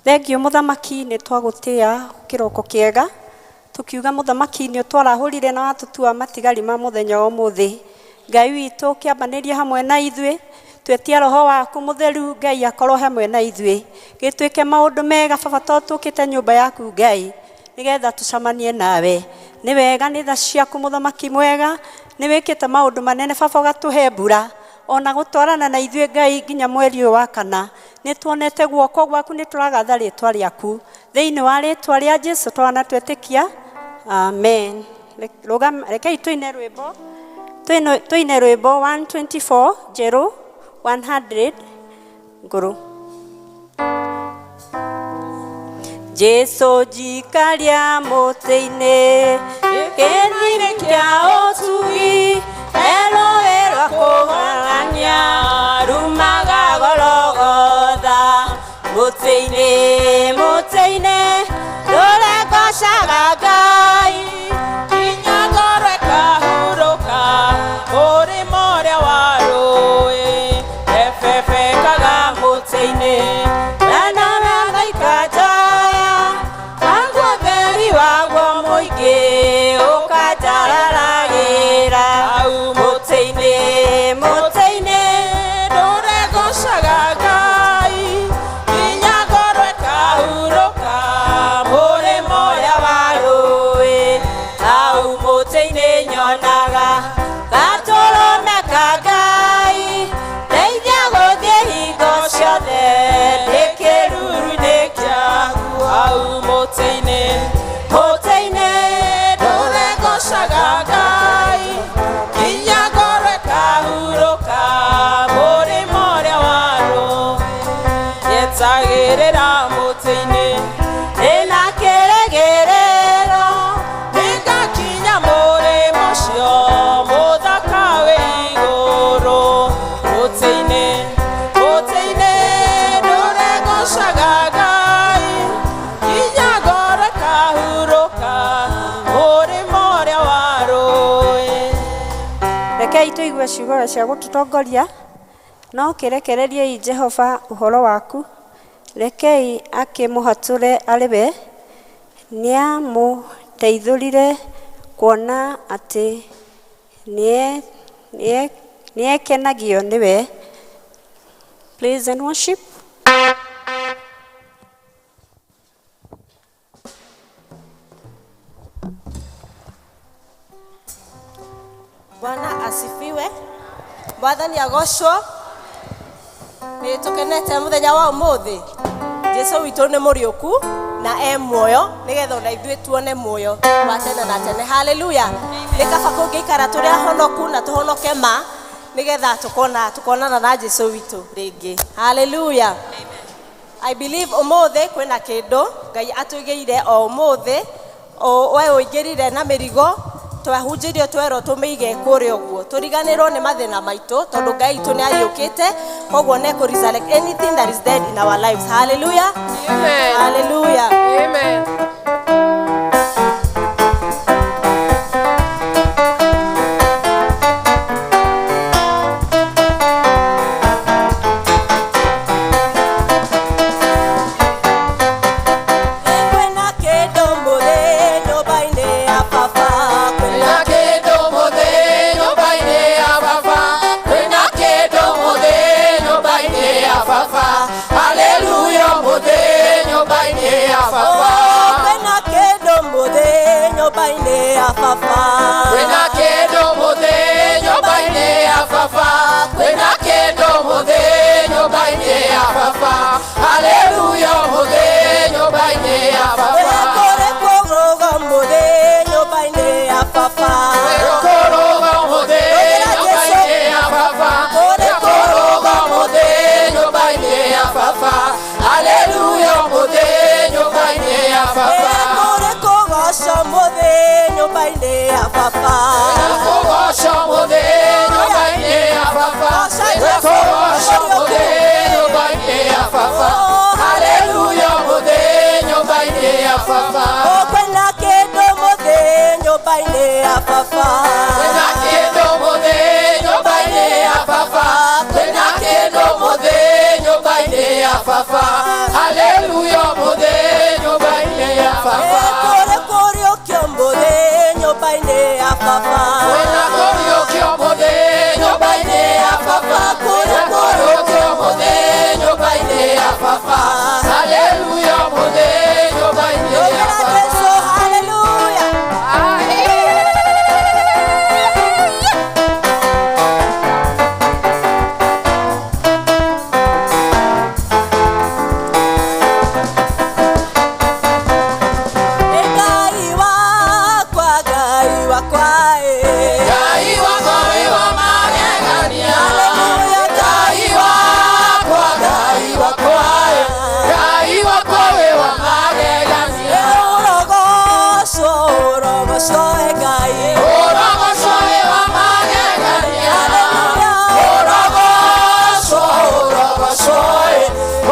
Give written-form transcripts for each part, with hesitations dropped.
Thengio muthamaki nĩ twagũtĩa kĩroko kĩega tukiuga muthamaki nĩ twarahũrire na watutua matigari ma muthenya ũmũthĩ. Ngai witũ kĩambanĩria hamwe na ithuĩ twetia roho waku mutheru Ngai akorwo hamwe na ithuĩ gĩtuĩke maũndũ mega baba to tũkĩte nyũmba yaku Ngai nĩgetha tũcamanie nawe. Nĩ wega nĩ tha ciaku muthamaki mwega nĩ wĩkĩte maũndũ manene baba ũgatũhe mbura ona gũtwarana na ithuĩ Ngai nginya mweri ũyũ wa kana. Nĩ tuonete guoko gwaku nĩ tũragatha rĩtwa rĩaku thĩinĩ wa rĩtwa rĩa Jesũ twana twetĩkia amen. Rekei tuine rwĩmbo 124 Jeru 100 nguru. Jesũ jikaria mũtĩ-inĩ gĩthĩ-inĩ kĩa ũtugi Elohe rwa kũgegania rumaga Gologotha mũtĩ-inĩ ndũregocaga Ngai nginya ngoro ĩkahurũka mũrĩmo ũrĩa wa rũĩ rebebekaga mũtĩ-inĩ na nawe ngaikajaya wangu ũtheri waguo mũingĩ ũkanjararagĩra hau mũtĩ-inĩ ndũregocaga Ngai nginya ngoro ĩkahurũka mũrĩmo ũrĩa wa rũĩ hau mũtĩ-inĩ nyonaga gatũrũme ka Ngai ndeithia gũthiĩ hingo ciothe ndĩ kĩruru-inĩ kĩaku hau mũtĩ-inĩ ndũregocaga Ngai nginya ngoro ĩkahurũka mũrĩmo ũrĩa wa rũĩ yetagĩrĩra mũtĩ-inĩ ĩna kĩrĩgĩrĩro nĩngakinya mũrĩmo ũcio mũthaka wĩ igũrũ mũtĩ-inĩ ndũregocaga Ngai nginya ngoro ĩkahurũka mũrĩmo ũrĩa wa rũĩ. Rekei tũigue ciugo cia gũtũtongoria no kĩrekereriei Jehova ũhoro waku rekei akĩmũhatũre arĩ we nĩamũteithũrire kuona atĩ nĩakenagio nĩwe. Praise and worship. Bwana asifiwe. Mwathani agocwo. Nĩ tũkenete mũthenya wa ũmũthĩ. Jesũ witũ nĩ mũriũku na muoyo nĩgetha ona ithuĩ tuone muoyo wa tene na tene. Hallelujah. Nĩ kaba kũngĩikara tũrĩ ahonoku na tũhonoke ma nĩgetha tukonana na Jesũ witũ rĩngĩ. Hallelujah. I believe ũmũthĩ kwĩna kĩndũ Ngai atũigĩire o ũmũthĩ we ũingĩrire na mĩrigo twahunjĩrio twerwo tũmĩige kũrĩa ũguo tũriganĩrwo nĩ mathĩna maitũ tondũ Ngai witũ nĩ ariũkĩte koguo nĩ resurrect anything that is dead in our lives. Hallelujah. Amen. Hallelujah. Amen. Hallelujah, muthĩ nyũmba-inĩ ya baba. baba Kũgoca mũthĩ nyũmba-inĩ ya baba. Kũgoca mũthĩ nyũmba-inĩ ya baba. Haleluya mũthĩ nyũmba-inĩ ya baba. kwĩna kĩndũ mũthĩ nyũmba-inĩ ya baba Kwĩna kĩndũ mũthĩ nyũmba-inĩ ya baba. Kwĩna kĩndũ mũthĩ nyũmba-inĩ ya baba. Haleluya mũthĩ nyũmba-inĩ ya baba. kũrĩ kũriũkio mũthĩ nyũmba-inĩ ya baba Kwĩna kũriũkio mũthĩ nyũmba-inĩ ya baba. Kwĩna kũriũkio mũthĩ nyũmba-inĩ ya baba. Haleluya mũthĩ nyũmba-inĩ ya Yogera baba. Yesu haleluya Ngai wakwa Ngai wakwa Ngai wakwa wĩ wa magegania. Haleluya Ngai wakwa, Ngai wakwa, Ngai wakwa wĩ wa magegania. Urogoco urogoco Ngai Ũrogoco wĩ wa magegania. Ũrogoco, ũrogoco,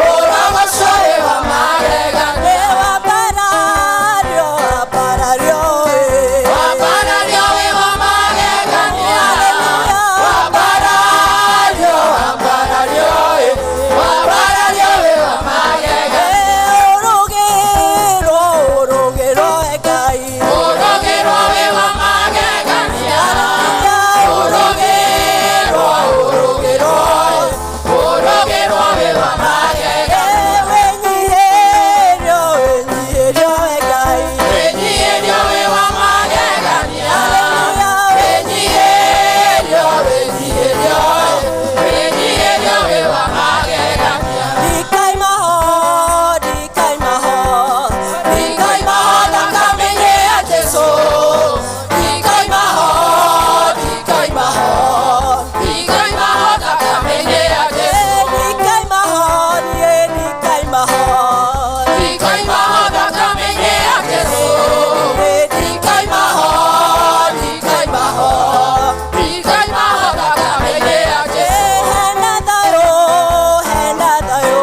ũrogoco wĩ wa magegania. Wambarario wambarario Wambarario wĩ wa magegania. Wambarario, wambarario, wambarario wĩ wa magegania. Urugiro urugiro Ngai Ũrogĩrwo wĩ wa magegania. Ũrogĩrwo, ũrogĩrwo, ũrogĩrwo wĩ wa magegania. Wenyihirio wenyihirio Ngai Wĩnyihĩrio wĩ wa magegania. Wĩnyihĩrio, wĩnyihĩrio, wĩnyihĩrio wĩ wa magegania. Dikai maho dikai maho Ndikai maho thakame-inĩ ya Jesũ. Ndikai maho, ndikai maho, ndikai maho thakame-inĩ ya Jesũ. dikai maho dikai maho Ndikai maho thakame-inĩ ya Jesũ. Ndikai maho, ndikai maho, ndikai maho thakame-inĩ ya Jesũ. hena thayo hena thayo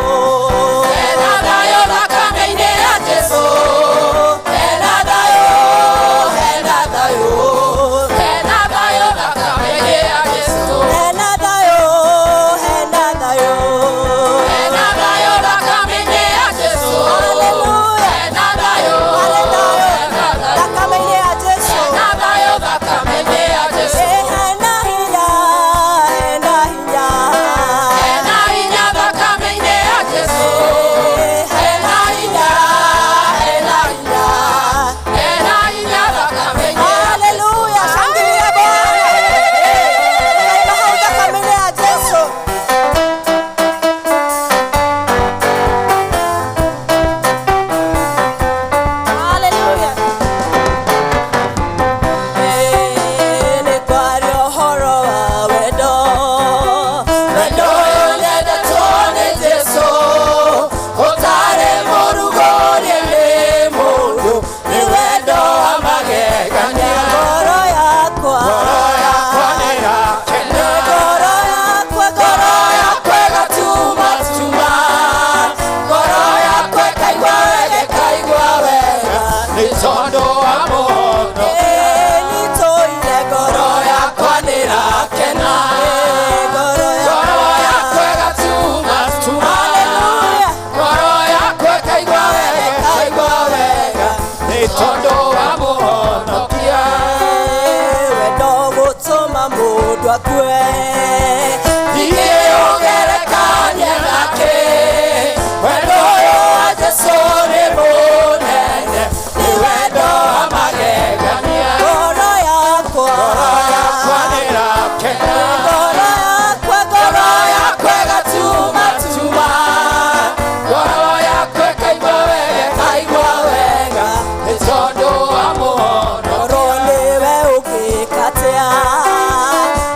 Hena thayũ thakame-inĩ ya Jesũ. Hena thayũ, hena thayũ, hena thayũ thakame-inĩ ya Jesũ. hena thayo hena thayo Hena thayũ thakame-inĩ ya Jesũ. Hallelujah. Hena thayũ, hena thayũ, thakame-inĩ ya Jesu hena thayũ thakame-inĩ ya Jesũ. hena hinya hena hinya Hena hinya thakame-inĩ ya Jesũ. Hena hinya, hena hinya, hena hinya thakame-inĩ ya Haleluya, shangilia Bwana. Daima hautakamili ya Yesu. Haleluya. Ni kwari ũhoro wa wendo. Wendo ũyũ nyendetwo nĩ Jesũ. Ũtarĩ mũrugũrie nĩ mũndũ. Nĩ wendo wa magegania. Ngoro yakwa. Ngoro yakwa nĩĩrakena. Ngoro yakwa, Ngoro yakwa ĩgatuma tuma. Ngoro yakwa ĩkaigua wega, ĩkaigua wega. Nĩ tondũ wa mũhonokia. nĩtũire ngoro Ngoro yakwa nĩĩrakena. ngoro Ngoro yakwa ĩgatuma tuma. Haleluya. Ngoro yakwa ĩkaigua wega, ĩkaigua wega. Nĩ tondũ wa mũhonokia. wendo gũtũma mũndũ akue Thiĩ ũgerekanie nake. Wendo ũyũ wa Jesũ nĩ mũnene. Nĩ wendo wa magegania. ngoro yakwa Ngoro yakwa nĩĩrakena. ngoro yakwa Ngoro yakwa ĩgatuma tuma. Ngoro yakwa ĩkaigua wega, ĩkaigua wega. Nĩ tondũ wa mũhonokia. ngoro nĩwe ũngĩkatia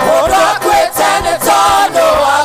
Mũndũ akuĩte nĩ tondũ wa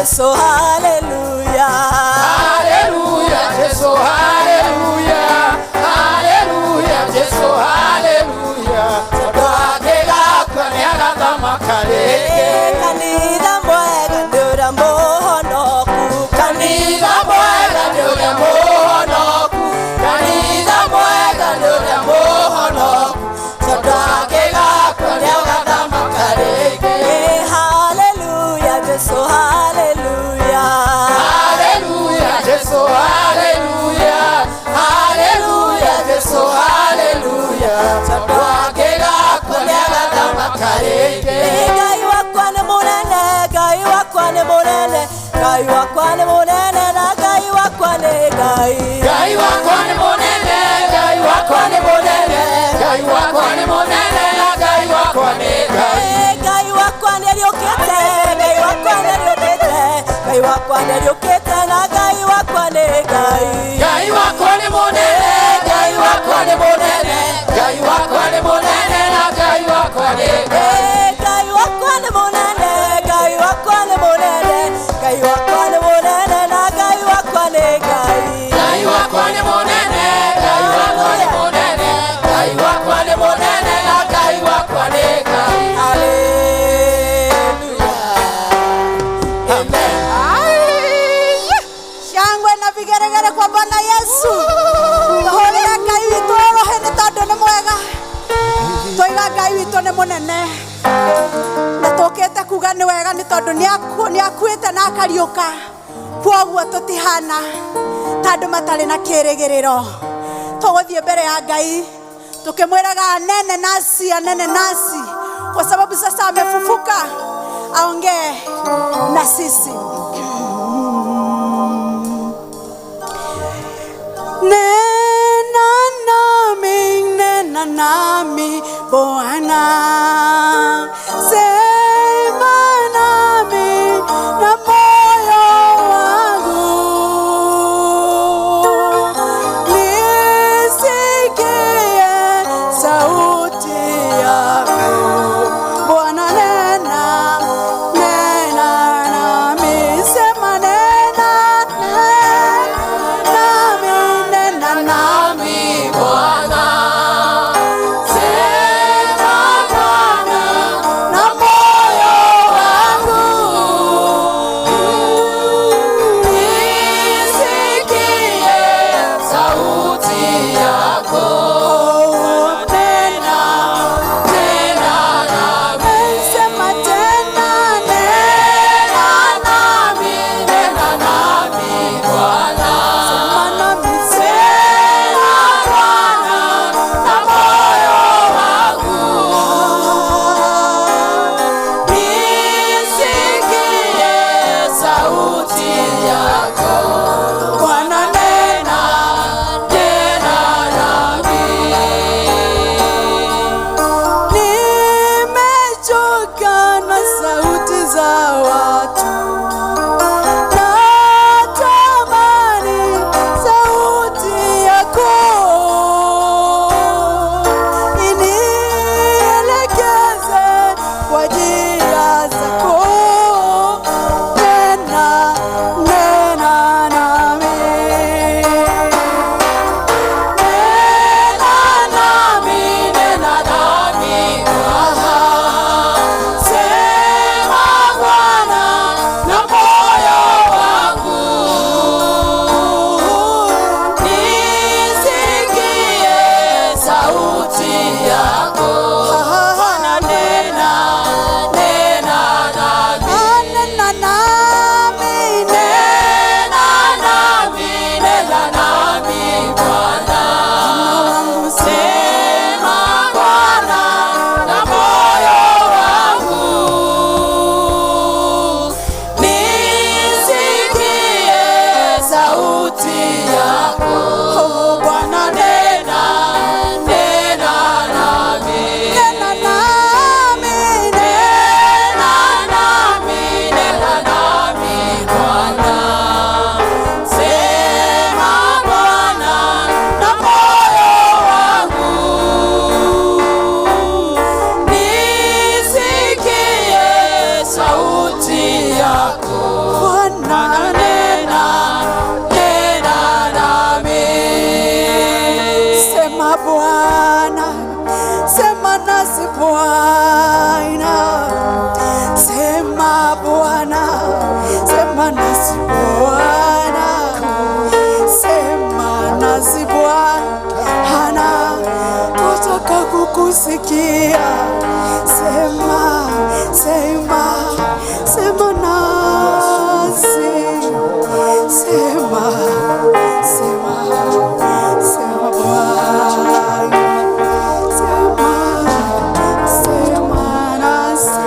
Jesu haleluya haleluya Jesu haleluya haleluya Jesu haleluya tondwakĩga nĩagathamaka rĩngĩ kanitha mwega ndũrĩa mũhonoku kanitha mwega ndũrĩa mũhonoku kanitha mwega ndũrĩa mũhonoku tondwakĩga nĩagathamaka rĩngĩ haleluya Jesu haleluya haleluya Jesu haleluya haleluya Jesu haleluya tondwakĩga nĩagathamaka rĩngĩ Ngai wakwa nĩ mũnene Ngai wakwa nĩ mũnene Ngai wakwa nĩ mũnene na Ngai wakwa nĩ Ngai Ngai wakwa nĩ mũnene Ngai wakwa nĩ mũnene Ngai wakwa nĩ mũnene na Ngai wakwa nĩ Ngai Ngai wakwa nĩ ariũkĩte Ngai wakwa nĩ ariũkĩte Ngai wakwa nĩ ariũkĩte na Ngai wakwa nĩ Ngai Ngai wakwa nĩ mũnene Ngai wakwa nĩ mũnene Ngai wakwa nĩ mũnene na Ngai wakwa nĩ Ngai Ngai wakwa nĩ mũnene Ngai wakwa nĩ mũnene Ngai wakwa nĩ mũnene na Ngai wakwa nĩ Ngai Ngai wakwa nĩ mũnene Ngai wakwa nĩ mũnene Ngai wakwa nĩ mũnene na Ngai wakwa nĩ Ngai Haleluya Amen Shangwe na vigeregere kwa Bwana Yesu. Tuhorera Ngai witũ rohe nĩ tondũ nĩ mwega. Tũiga Ngai witũ nĩ mũnene. Na tũkĩte kuga nĩ wega nĩ tondũ nĩ akuĩte na akariũka. Kwoguo tũtihana tondũ matarĩ na kĩrĩgĩrĩro. Tũgũthiĩ mbere ya Ngai tukimwiraga anene nasi kwa sababu sasa amefufuka aongee na sisi. Nena nami Bwana, sema nami na moyo wangu, nisikie sauti yako. Bwana nena nami, sema nena nami Bwana sema nami nasi Bwana, sema nasi Bwana, twataka kukusikia. Sema, sema, sema nasi, sema, sema, sema Bwana, sema, sema nasi.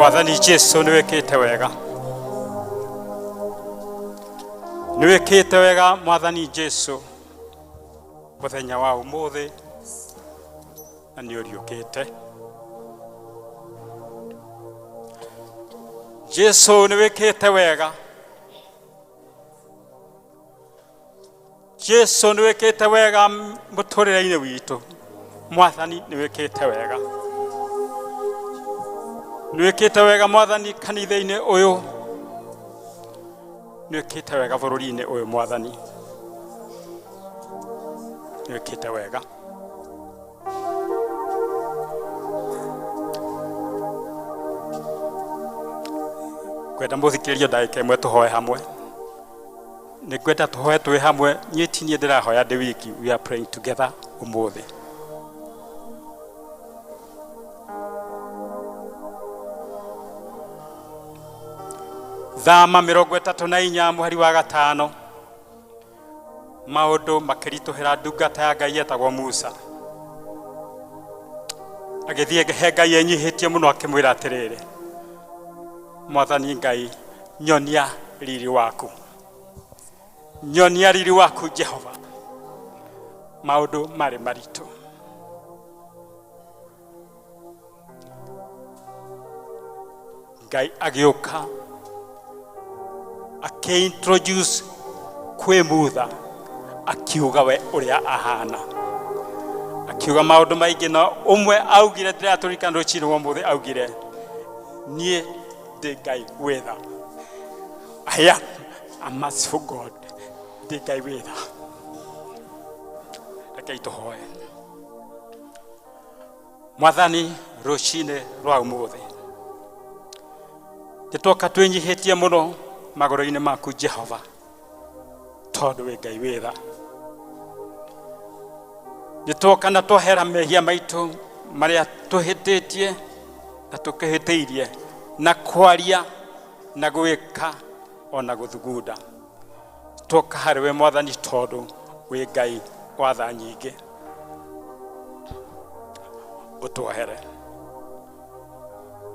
Mwathani Jesu niwekete wega. Niwekete wega Mwathani Jesu. Muthenya wa umuthi na niuriukite. Jesu niwekete wega. Jesu niwekete wega muturire-ini witu. Mwathani niwekete wega. Niwekete wega Mwathani kanitha-ini uyu. Niwekete wega bururi-ini uyu Mwathani. Niwekete wega. Kwenda muthikiririo ndagika imwe tuhoe hamwe. Nikwenda tuhoe twi hamwe. Nyitinie ndirahoya ndi wiki. We are praying together umuthi. Thama 34 mweri wa gatano. Maundu makirituhira ndungata ya Ngai etagwo Musa. Agithie he Ngai enyihitie muno akimwira atiriri, Mwathani Ngai, nyonia riri waku. Nyonia riri waku Jehova. Maundu mari maritu. Ngai agioka introduce kwe mutha akiuga we uria ahana. Akiuga maundu maingi na umwe augire ndiraturikana rucini wa muthi augire nie ndi Ngai witha. I am a merciful God. Ndi Ngai witha. Rekei tuhoe. Mwathani rucini rwa umuthi nitwoka twinyihitie muno magoro-ini maku Jehova, tondu wi Ngai witha. Nitwoka na twahera mehia maitu maria tuhititie na tukihitiirie na kwaria na gwika ona guthugunda. Twoka hariwe Mwathani tondu wi Ngai wa tha nyingi. Utwohere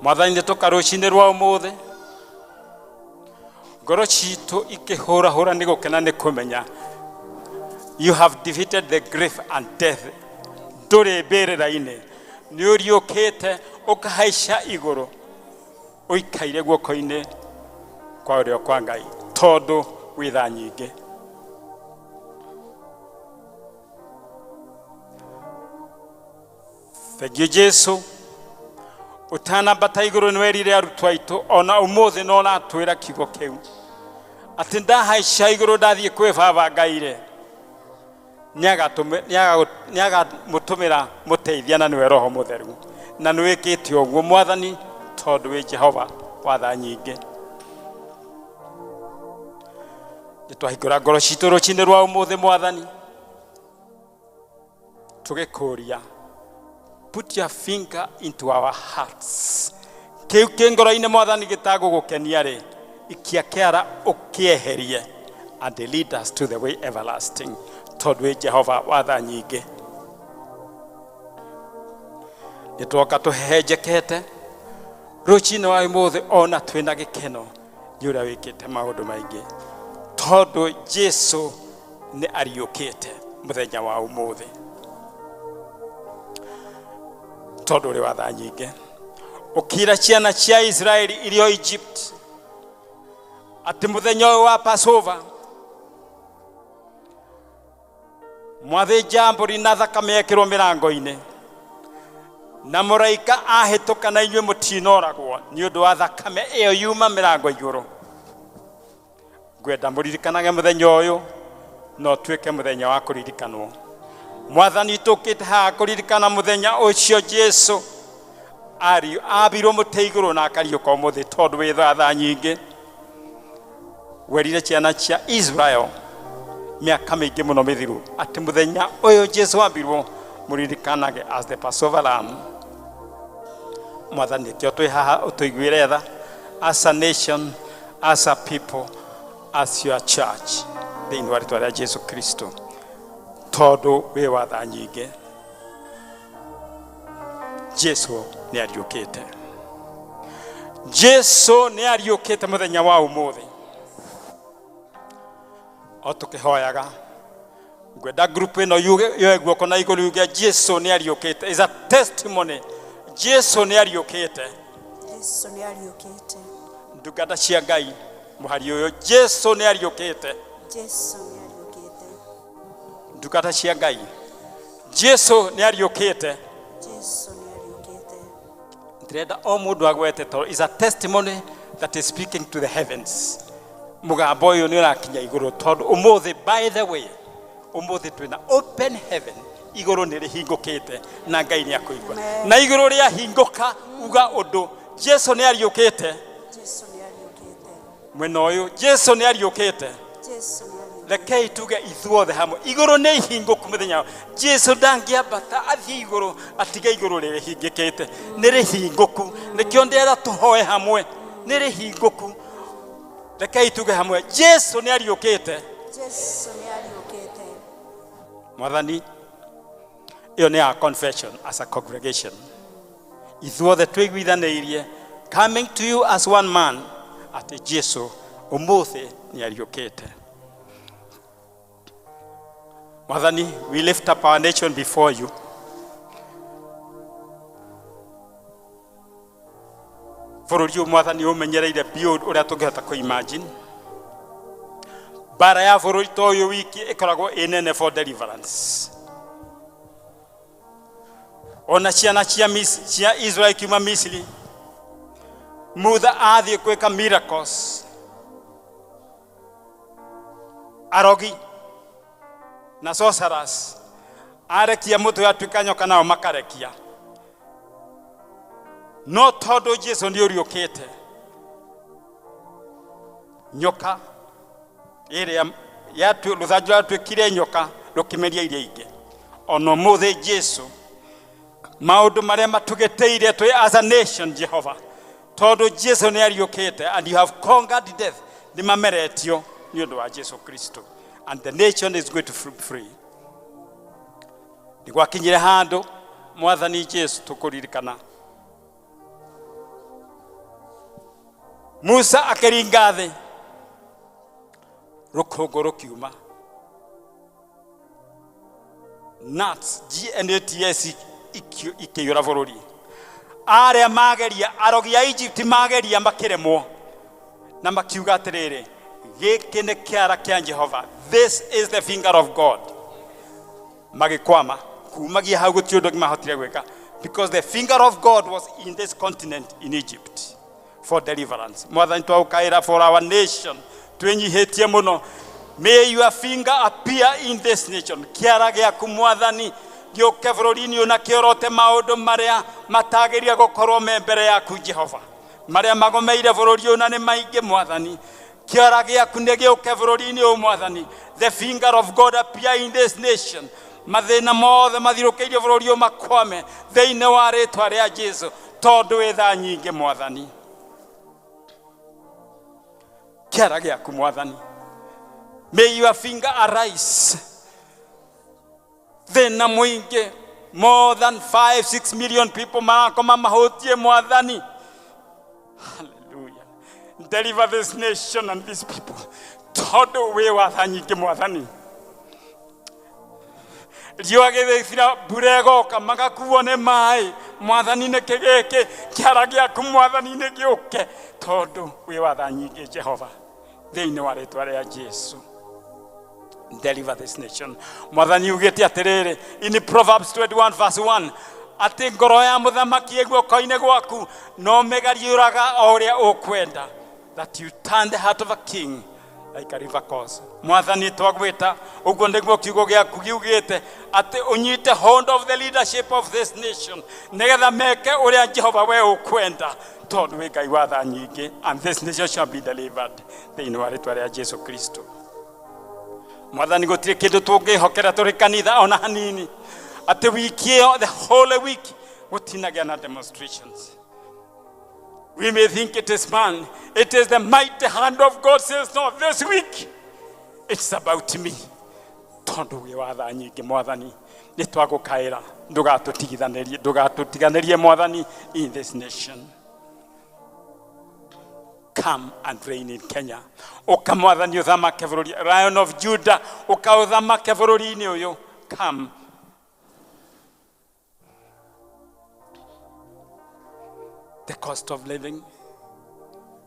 Mwathani. Nitwoka rucini rwa umuthi ngoro citu ikihura ni gukena ni kumenya you have defeated the grave and death. Nduri mbirira-ini ni uriukite ukahaica iguru uikaire guoko-ini kwa urio kwa Ngai tondu wi tha nyingi. Thengio Jesu utanambata iguru nwerire arutwo aitu ona umuthi no natwira kiugo kiu ati ndahaica iguru ndathie kwi baba Ngai niaga mutumira muteithia na niwe Roho Mutheru na niwikite uguo Mwathani tondu wi Jehova wa tha nyingi. Nitwahingura ngoro citu rucini rwa umuthi Mwathani tugikuria, put your finger into our hearts. Kiu kingoro-ini Mwathani gitagugukenia ri ikia kiara ukieherie and lead us to the way everlasting tondu wi Jehova wa tha nyingi. Nitwoka tuhenjekete rucini wa umuthi ona twina gikeno ni uria wikite maundu maingi tondu Jesu ni ariukite muthenya wa umuthi tondu uri wa tha nyingi. Ukira ciana cia Israeli irio Egypt ati muthenya wa Passover mwathinja mburi na thakame yekirwo mirango-ini na muraika ahituka na inyue mutinoragwo ni undu wa thakame iyo yuma mirango iguru. Ngwenda muririkanage muthenya uyu no twike muthenya wa kuririkanwo. Mwathani tukite ha kuririkana muthenya ucio Jesu abirwo muti iguru na akariuka umuthi tondu wi tha nyingi. Werire ciana cia Israel miaka mingi muno mithiru ati muthenya uyu Jesu ambirwo muririkanage as the Passover lamb. Mwathani kio twi haha utuiguire tha as a nation, as a people, as your church thiini wa ritwa ria Jesu Kristo tondu wi wa tha nyingi. Jesu ni ariukite. Jesu nĩ ariũkĩte mũthenya wa ũmũthĩ. O tũkĩhoyaga ngwenda group ĩno yoe guoko na igũrũ yuge Jesu nĩ ariũkĩte. Is a testimony. Jesu nĩ ariũkĩte. Jesu nĩ ariũkĩte. Ndungata cia Ngai mũhari ũyũ Jesu nĩ ariũkĩte. Jesu nĩ ariũkĩte. Ndungata cia Ngai Jesu nĩ ariũkĩte. Jesu nĩ ariũkĩte. Ndĩrenda o mũndũ agwete tondũ is a testimony that is speaking to the heavens. Mũgambo ũyũ nĩ ũrakinya igũrũ tondũ ũmũthĩ, by the way, ũmũthĩ twĩna open heaven. Igũrũ nĩ rĩhingũkĩte na Ngai nĩ akũigua. Na igũrũ rĩa hingũka uga ũndũ Jesu nĩ ariũkĩte. Jesu nĩ ariũkĩte. Mwena ũyũ Jesu nĩ ariũkĩte. Jesu nĩ ariũkĩte. Rekei tuge ithuothe hamwe igũrũ nĩ ihingũku mũthenya. Jesu ndangĩambata athiĩ igũrũ atige igũrũ rĩhingĩkĩte. Nĩ rĩhingũku. Nĩkĩo ndĩrenda tũhoe hamwe. Nĩ rĩhingũku. Rekei tuge hamwe Jesu nĩ ariũkĩte. Jesu nĩ ariũkĩte. Mwathani, iyo nĩ our confession as a congregation. Ithuothe twĩiguithanĩirie coming to you as one man atĩ Jesu ũmũthĩ nĩ ariũkĩte. Mwathani, we lift up our nation before you. Bũrũri ũyũ Mwathani ũmenyereire beyond ũrĩa tũngĩhota kũ-imagine. Bara ya bũrũri ta ũyũ wiki ĩkoragwo ĩnene for deliverance. Ona ciana cia Israel kiuma Misiri, mutha athiĩ gwĩka miracles. Arogi na sorcerers arekia mũtwe atuĩka nyoka nao makarekia. No tondũ Jesu nĩ ũriũkĩte, nyoka ĩrĩa rũthanju rwatuĩkire nyoka rũkĩmeria iria ingĩ. Ona ũmũthĩ Jesu maũndũ marĩa matũgĩtĩire twĩ as a nation, Jehova, tondũ Jesu nĩ ariũkĩte and you have conquered death, nĩ mameretio nĩ ũndũ wa Jesu Kristo, and the nation is going to be free. Nĩ gwakinyire handũ Mwathani Jesu tũkũririkana Musa akĩringa thĩ, rũkũngũ rũkiuma, nuts GNATS ikĩiyũra bũrũri. Arĩa mageria arogi a Egypt mageria makĩremwo na makiuga atĩrĩrĩ, gĩkĩ nĩ kĩara kĩa Jehova, this is the finger of God. Magĩkwama kumagia hau gũtirĩ ũndũ mahotire gwĩka, because the finger of God was in this continent in Egypt for deliverance. Mwathani twaũkaĩra for our nation, twĩnyihĩtie mũno. May your finger appear in this nation. Kĩara gĩaku Mwathani gĩũke bũrũri-inĩ ũyũ na kĩorote maũndũ marĩa matagĩria gũkorwo me mbere yaku Jehova, marĩa magomeire bũrũri ũyũ na nĩ maingĩ Mwathani. Kĩara gĩaku nĩ gĩũke bũrũri-inĩ ũyũ Mwathani. The finger of God appear in this nation. Mathĩna mothe mathirũkĩirie bũrũri ũyũ makwame thĩinĩ wa rĩĩtwa rĩa Jesu, tondũ wĩ tha nyingĩ Mwathani. Kĩara gĩaku Mwathani, may your finger arise. Thĩna mũingĩ, more than 5-6 million people marakoma mahutie Mwathani. Hallelujah. Deliver this nation and these people, tondũ wĩ wa tha nyingĩ Mwathani. Riũa gĩthĩithira mbura ĩgoka magakuo nĩ maĩ Mwathani. Nĩkĩ gĩkĩ? Kĩara gĩaku Mwathani nĩ gĩũke, tondũ wĩ wa tha nyingĩ Jehova, thĩinĩ wa rĩĩtwa rĩa Jesu. Deliver this nation. Mwathani ugĩte atĩrĩrĩ in Proverbs 21 verse 1 atĩ ngoro ya mũthamaki guoko-inĩ gwaku no mĩgariũraga o ũrĩa ũkwenda, that you turn the heart of a king like a river course. Mwathani twagwĩta ũguo nĩguo kiugo gĩaku kiugĩte atĩ ũnyite hold of the leadership of this nation, nĩgetha meke ũrĩa Jehova we ũkwenda, tondũ wĩ Ngai wa tha nyingĩ, and this nation shall be delivered thĩinĩ wa rĩĩtwa rĩa Jesu Kristo. Mwathani gũtirĩ kĩndũ tũngĩhokera tũrĩ kanitha ona hanini, atĩ wiki ĩyo the whole week gũtinagĩa na demonstrations. We may think it is man, it is the mighty hand of God says no, this week it's about me, tondũ wĩ wa tha nyingĩ Mwathani. Nĩ twagũkaĩra ndũgatũtiganĩrie Mwathani in this nation. come and reign in Kenya. Oka mwathani uthamake bururi, Lion of Judah, oka uthamake bururi-ini uyu. Come. The cost of living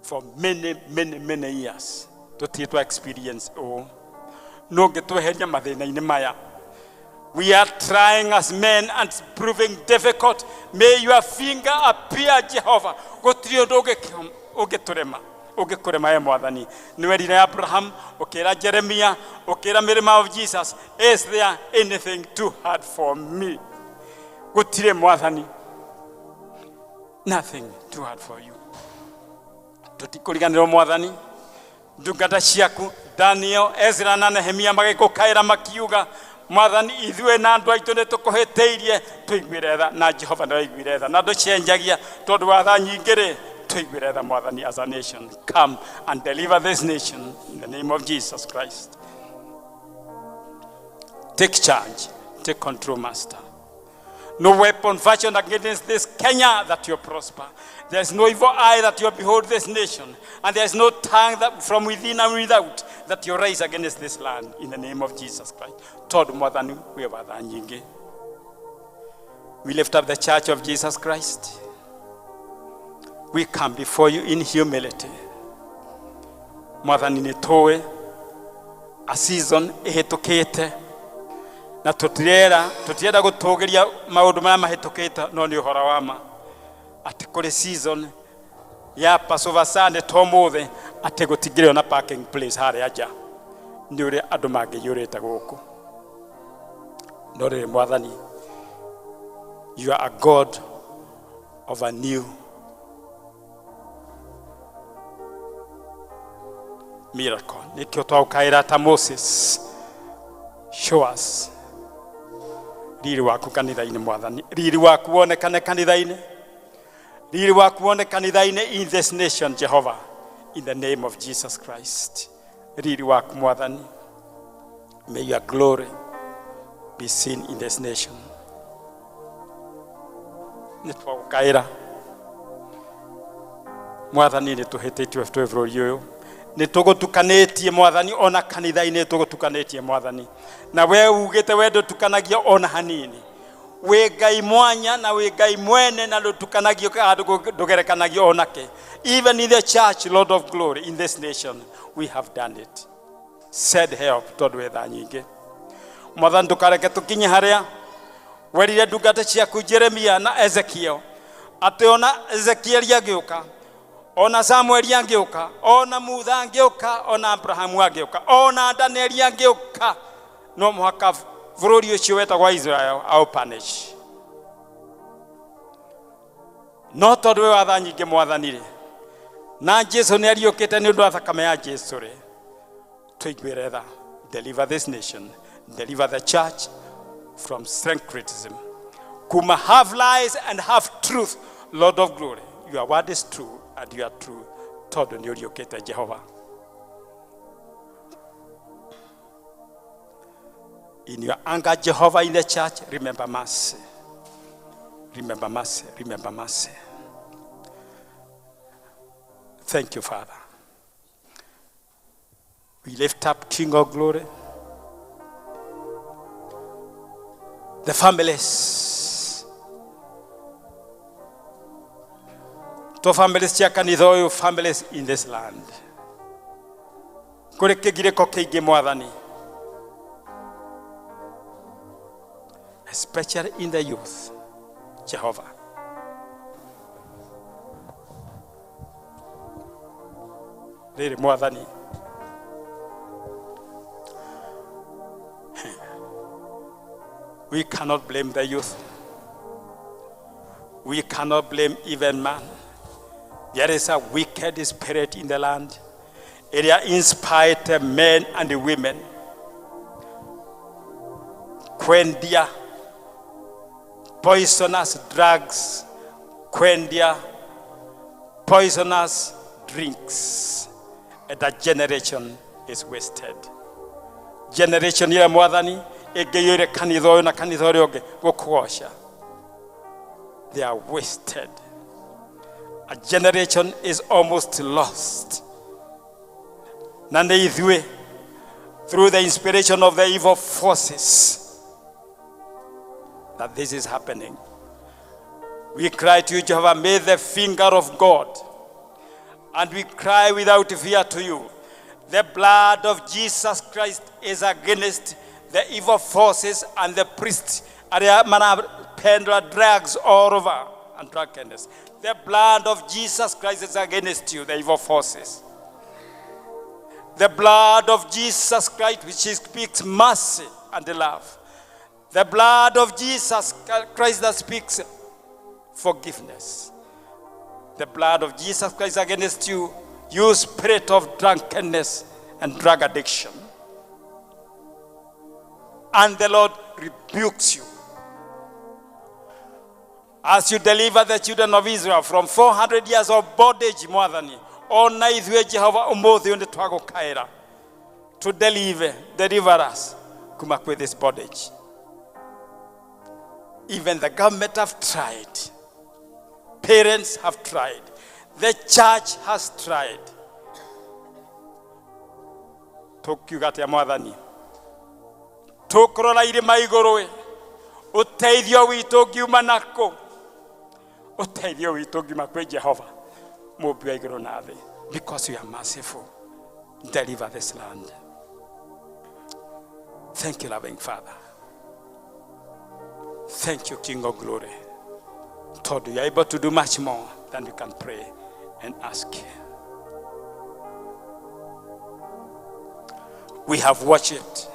for many years to experience. Oh, no get to hear in Maya. We are trying as men and it's proving difficult. May your finger appear, Jehovah. Go to your dog, Ogeturema, Ogekurema Mwadhani. Nuerina Abraham, Okera Jeremiah, Okera Mirima of Jesus. Is there anything too hard for me? Go to the Mwadhani. Nothing too hard for you. Tutikuliganiro Mwadhani. Dugata Shiaku, Daniel, Ezra na Nehemia mageko kaira makiuga. Mwathani ithue na andu aitu ne tukuheteirie tuiguire tha na Jehova no iguire tha na nducenjagia tondu wa tha nyingire tuiguire tha Mwathani as a nation. Come and deliver this nation in the name of Jesus Christ. Take charge, take control, Master. No weapon fashioned against this Kenya that you prosper. There is no evil eye that you behold this nation. And there is no tongue that from within and without that you raise against this land in the name of Jesus Christ. We lift up the church of Jesus Christ. We come before you in humility. Mwathani nitoe a season ehetukite. Na tutienda gutugiria maundu maya mahitukite no ni uhora wama ati kuri season ya Passover Sunday tomothe ati gutigire na parking place hari aja ni uri andu mangiyurite guku no ri Mwathani, you are a God of a new miracle. Nikyo twaukaira ta Moses, show us riri waku kanitha-ini Mwathani, riri waku wonekane kanitha-ini, riri waku wonekane in this nation, Jehovah, in the name of Jesus Christ. Riri waku Mwathani, may your glory be seen in this nation. Nitwaukaira Mwathani nituhititwe bũrũri ũyũ, nitugutukanetie Mwathani ona kanitha-ini tugutukanetie Mwathani, na we ugite we ndutukanagia ona hanini, we Ngai mwanya na we Ngai mwene na ndutukanagio kandu ndugerekanagio onake. Even in the church, Lord of glory, in this nation we have done it. Said help tondu we tha nyingi Mwathani, tukareke tukinye haria werire ndungata ciaku Jeremia na Ezekiel ati ona Ezekiel agiuka, ona Samuel angiuka, ona Mutha angiuka, ona Abraham angiuka, ona Daniel angiuka, no muhaka bururi ucio wetagwa Israel au punish. No tondu we watha nyingi Mwathani ri na Jesu ni ariukite ni undu wa thakame ya Jesu ri tuiguire tha. Deliver this nation, deliver the church from syncretism. Kuma have lies and have truth, Lord of glory. Your word is true and you are true. Todo ni uriokete Jehovah. In your anger, Jehovah, in the church, remember mercy. Remember mercy. Remember mercy. Thank you, Father. We lift up King of Glory, the families, to families chiakanithoyo, families in this land. Kure kigireko kiingi Mwathani, especially in the youth, Jehovah. Riri Mwathani, we cannot blame the youth. We cannot blame even man. There is a wicked spirit in the land. It inspired men and women. Kwendia, poisonous drugs, kwendia, poisonous drinks. And that generation is wasted. Generation ya Mwathani, egeyore kanithoyo na kanithoyo ge gukosha. They are wasted. A generation is almost lost. Na nĩ ithuĩ, through the inspiration of the evil forces, that this is happening. We cry to you, Jehovah, may the finger of God, and we cry without fear to you. The blood of Jesus Christ is against the evil forces and the priests and the pendula drugs all over and drunkenness. The blood of Jesus Christ is against you, the evil forces. The blood of Jesus Christ, which speaks mercy and love. The blood of Jesus Christ that speaks forgiveness. The blood of Jesus Christ against you, you spirit of drunkenness and drug addiction. And the Lord rebukes you. As you deliver the children of Israel from 400 years of bondage, mwathani, ona ithuĩ Jehova ũmũthĩ nĩ twagũkaĩra to deliver us kuma kwĩ this bondage. Even the government have tried. Parents have tried. The church has tried. Tũkiuga atĩa mwathani? Tũkũrora irĩma igũrũ, ũteithio witũ ngiuma nakũ? Ũteithio witũ ngiuma kwĩ Jehova mũmbi wa igũrũ na thĩ. Because you are merciful, deliver this land. Thank you, loving Father. Thank you, King of Glory. Told you are able to do much more than you can pray and ask. We have worshipped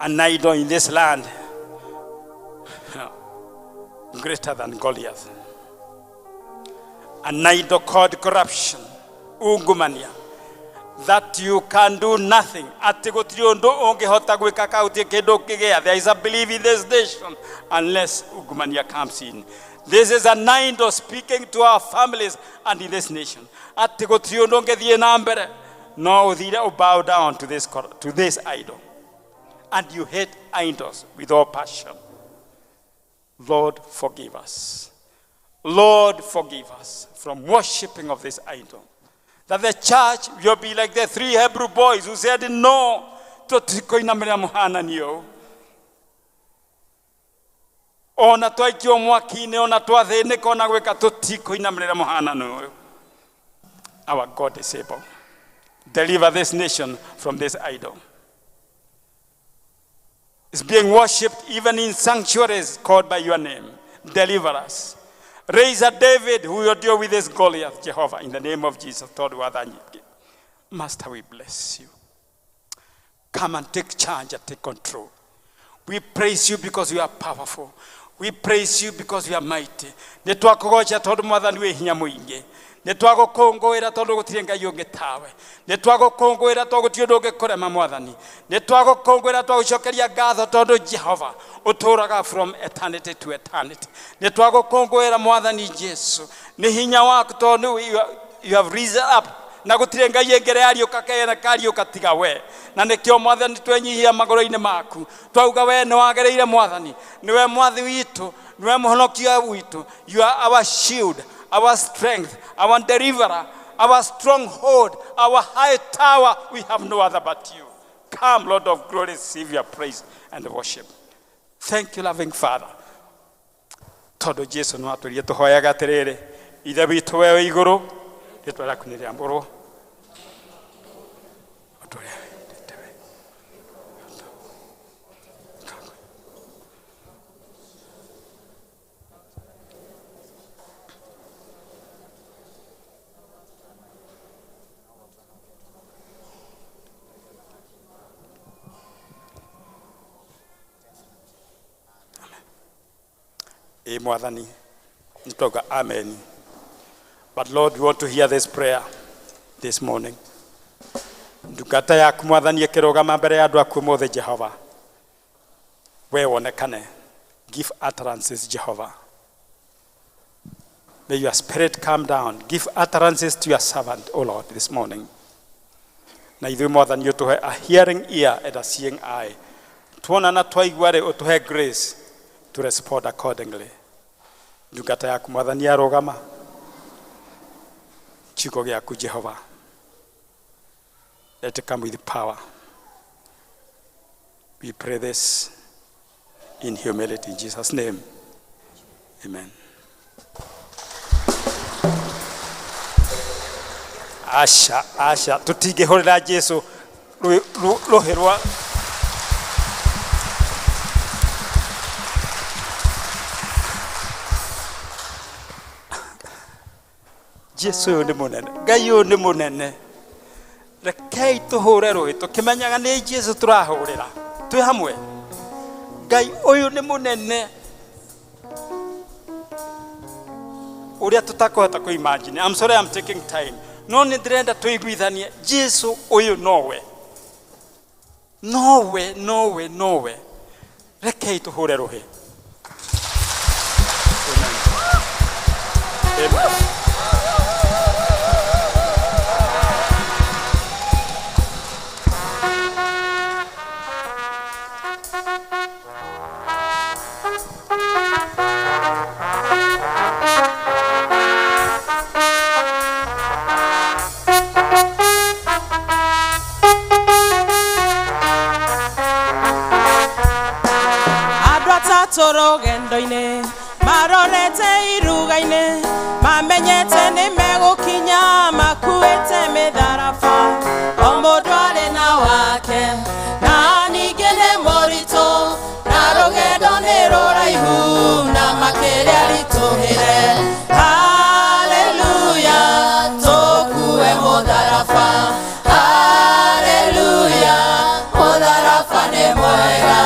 an idol in this land greater than Goliath. An idol called corruption, ungumania, that you can do nothing. There is a belief in this nation unless ungumania comes in. This is an idol speaking to our families and in this nation. No, bow down to this idol. And you hate idols with all passion. Lord, forgive us. Lord, forgive us from worshipping of this idol. That the church will be like the 3 Hebrew boys who said no to tikoinamira muhananio. Ona twaikio mwakine, ona twathinĩka, ona gwĩka tũtikoinamĩrĩra mũhanano ũyũ. Our God is able. Deliver this nation from this idol. It's being worshipped even in sanctuaries called by your name. Deliver us. Raise a David who will deal with this Goliath, Jehovah, in the name of Jesus. Master, we bless you. Come and take charge and take control. We praise you because you are powerful. We praise you because you are mighty. Nĩtwakũgoca tondũ mwathani wĩ hinya mũingĩ. Nĩtwagũkũngũĩra tondũ gũtirĩ ngai ũngĩ tawe. Nĩtwagũkũngũĩra tondũ gũtirĩ ũndũ ũngĩkũrema mwathani. Nĩtwagũkũngũĩra twagũcokeria ngatho tondũ Jehova ũtũũraga from eternity to eternity. Nĩtwagũkũngũĩra mwathani Jesu. Nĩ hinya waku tondũ you have risen up. Na gũtirĩ ngai ĩngĩ yariũka kena kariũka tiga we. Na nĩkĩo mwathani twenyihia magũrũ-inĩ maku. Twauga we nĩ wagĩrĩire mwathani. Nĩwe mwathi witũ, nĩwe mũhonokia witũ. You are our shield, our strength, our deliverer, our stronghold, our high tower. We have no other but you. Come, Lord of glory, receive your praise and worship. Thank you, loving Father. Tondũ Jesu nĩ watũrire tũhoyaga atĩrĩrĩ, ithe witũ we wĩ igũrũ, rĩtwa rĩaku nĩ rĩamũrwo. Mwathani, nitoka amen. But Lord, we want to hear this prayer this morning. Ndungata yaku mwathani ĩkĩrũgama mbere ya andũ aku ũmũthĩ Jehova. We wonekane. Give utterances, Jehovah. May your spirit come down. Give utterances to your servant, O Lord, this morning. Na ithuĩ mwathani ũtũhe a hearing ear and a seeing eye. Tuona na twaigua rĩ ũtũhe grace to respond accordingly. Ndungata yaku mwathani arũgama kiugo gĩaku Jehova. Let it come with power. We pray this in humility in Jesus' name. Amen. Asha tutingĩhũrĩra Jesu rũhĩ rwa Jesu ũyũ nĩ mũnene, Ngai ũyũ nĩ mũnene. Rekei tũhũre rũhĩ tũkĩmenyaga nĩ Jesu tũrahũrĩra. Twĩ hamwe. Ngai ũyũ nĩ mũnene. Ũrĩa tũtakũhota kũ-imagine. I'm sorry I'm taking time. No nĩ ndĩrenda tũiguithanie Jesu ũyũ nowe. Nowe. Rekei tũhũre rũhĩ. Amen. Rũgendo-inĩ marorete iruga-inĩ mamenyete nĩ megũkinya makuĩte mĩtharaba o mũndũ arĩ na wake na ningĩ nĩ mũritũ na rũgendo nĩ rũraihu na makĩria ritũhĩre. Haleluya tũkue mũtharaba. Haleluya mũtharaba nĩ mwega.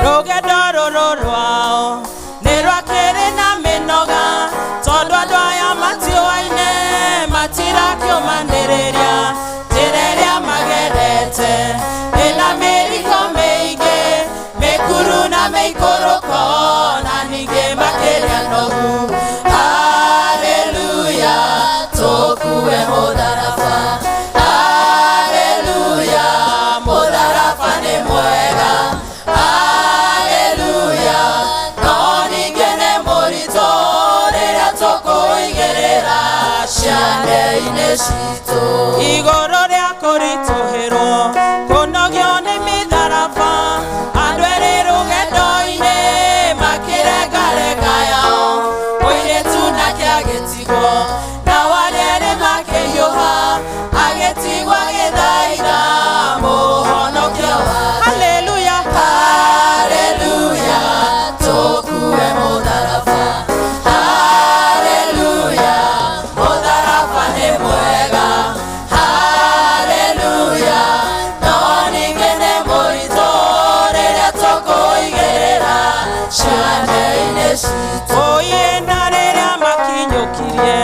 Rũgendo rũrũ rwao nĩ rwakĩrĩ na mĩnoga tondũ andũ aya matiũaine matirakĩũmanĩrĩria njĩra ĩrĩa magerete ĩna mĩrigo mĩingĩ mĩkuru na mĩikũrũko na ningĩ makĩria nogu. Haleluya tũkue mũtharaba. Haleluya mũtharaba nĩ mwega. Igũrũ rĩa kũritũhĩrwo kũnogio nĩ mĩtharaba andũ erĩ rũgendo-inĩ makĩrengarenga yao mũirĩtu nake agĩtigwo nao arĩa erĩ makĩhiũha agĩtigwo agĩthaitha mũhonokia wake. Haleluya. Haleluya tũkue mũtharaba. Oye na rĩrĩa makinyũkirie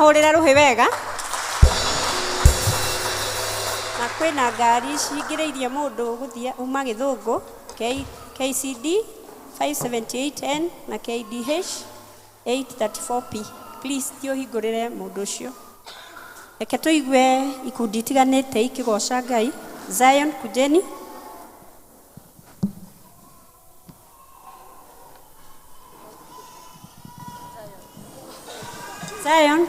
mahũrĩre rũhĩ wega. Na kwĩna ngari cingĩrĩirie mũndũ gũthiĩ uma Gĩthũngũ, KCD 578N na KDH 834P. Please thiĩ ũhingũrĩre mũndũ ũcio. Reke tũigue ikundi itiganĩte ikĩgoca Ngai. Zion, kujeni. Zion.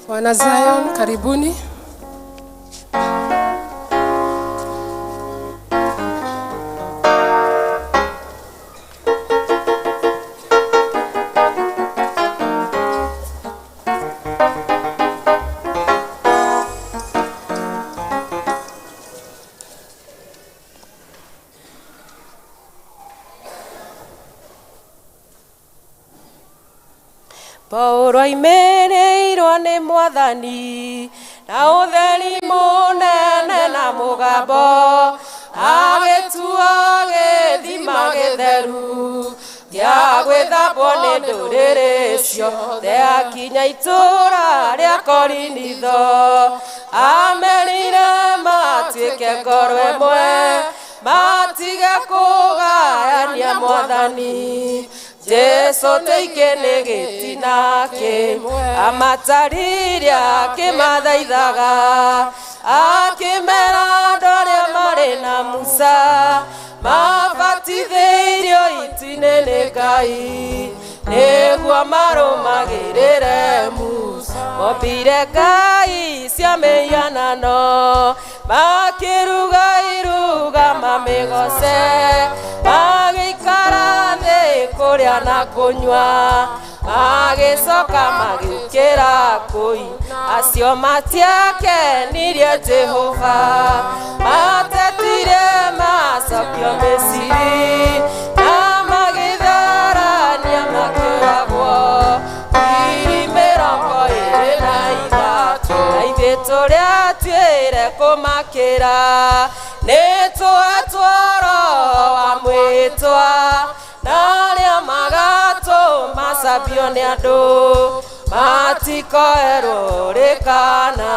Wana Zion, karibuni. Paulo aimereirwo nĩ Mwathani na ũtheri mũnene na mũgambo agĩtua gĩthima gĩtheru gĩa gwĩthambwo nĩ ndũrĩrĩ ciothe akinya itũũra rĩa Korinitho amerire matuĩke ngoro ĩmwe matige kũgayania Mwathani Jesu teike nĩ gĩtina kĩmwe amatarire akĩmathaithaga akĩmera andũ arĩa marĩ na Musa mabatithĩirio itinĩ nĩ Ngai nĩguo marũmagĩrĩre Musa mombire ngai cia mĩhianano makĩruga iruga mamĩgoce magĩikara thĩ kũrĩa na kũnyua magĩcoka magĩũkĩra kũina acio matiakenirie Jehova matetire macokio Misiri na magĩtharania makĩũragwo ngiri mĩrongo ĩrĩ na ithatũ na ithuĩ tũrĩa tuĩre kũmakĩra nĩtwatwaro wa mwĩtwa na arĩa magatũma macambio nĩ andũ matikoerwo rĩkana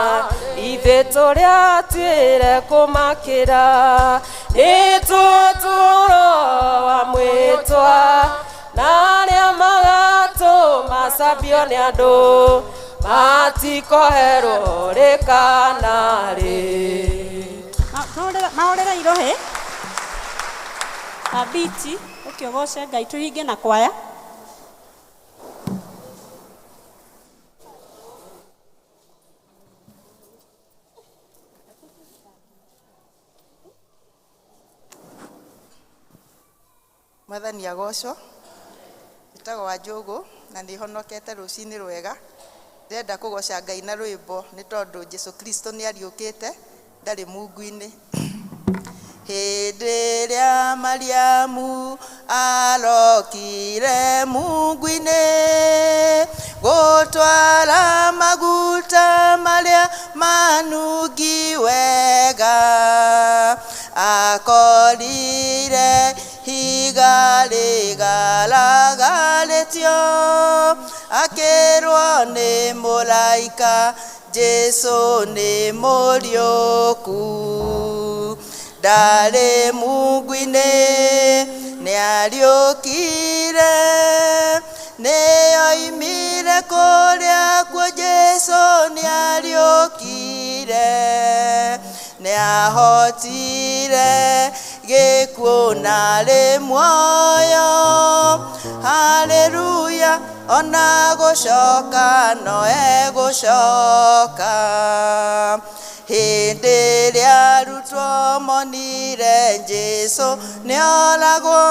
ithuĩ tũrĩa tuĩre kũmakĩra nĩtũtũũro wa mwĩtwa na arĩa magatũma macambio nĩ andũ matikoerwo rĩkana rĩ. Mahũrĩre irohĩ abiti ũkĩogoce Ngai tũhinge na kwaya. Mwathani agocwo njĩtagwo Wanjũgũ na nĩhonokete rũcinĩ rwega. Ndĩrenda kũgoca Ngai na rwĩmbo nĩ tondũ Jesũ Kristo nĩ ariũkĩte ndarĩ mungu-inĩ. Hĩndĩ ĩrĩa Mariamu arokire mungu-inĩ gũtwara maguta marĩa manungi wega akorire higa rĩgaragarĩtio akĩrwo nĩ mũraika Jesũ nĩ mũriũku ndarĩ mungu-inĩ nĩ ariũkire nĩoimire kũrĩa kuo Jesũ nĩ ariũkire nĩ ahotire gĩkuũ na rĩ muoyo haleluya ona gũcoka no egũcoka. Hĩndĩ ĩrĩa arutwo monire Jesũ nĩoragwo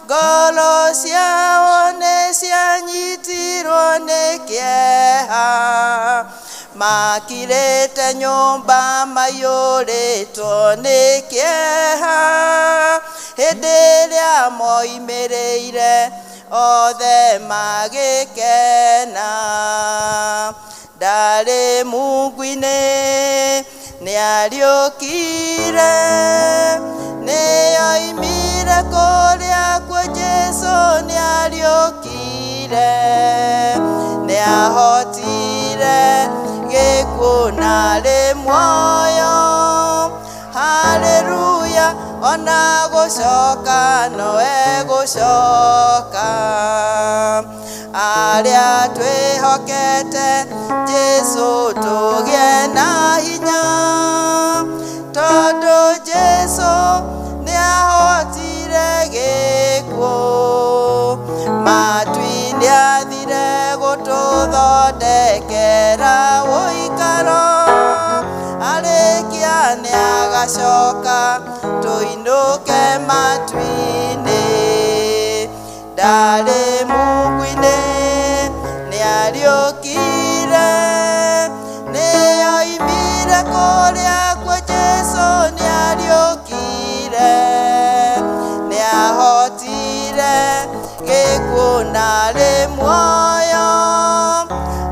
ngoro ciao nĩcianyitirwo nĩ kĩeha makirĩte nyũmba maiyũrĩtwo nĩ kĩeha hĩndĩ ĩrĩa moimĩrĩire othe magĩkena ndarĩ mungu-inĩ nĩ nĩariũkire nĩoimire kũrĩa kwa Jesu nĩariũkire nĩahotire gĩkuũ na rĩ muoyo haleluya ona gũcoka no egũcoka arĩa twĩhokete Jesu tũgĩe na hinya tondũ Jesu nĩahotire gĩkuũ matu-inĩ athire gũtũthondekera ũikaro arĩkia nĩagacoka tũinũke matu-inĩ ndarĩ mungu-inĩ nĩariũkire nĩoimire kũrĩa kwa Jesu nĩariũkire nĩahotire gĩkuũ na rĩ muoyo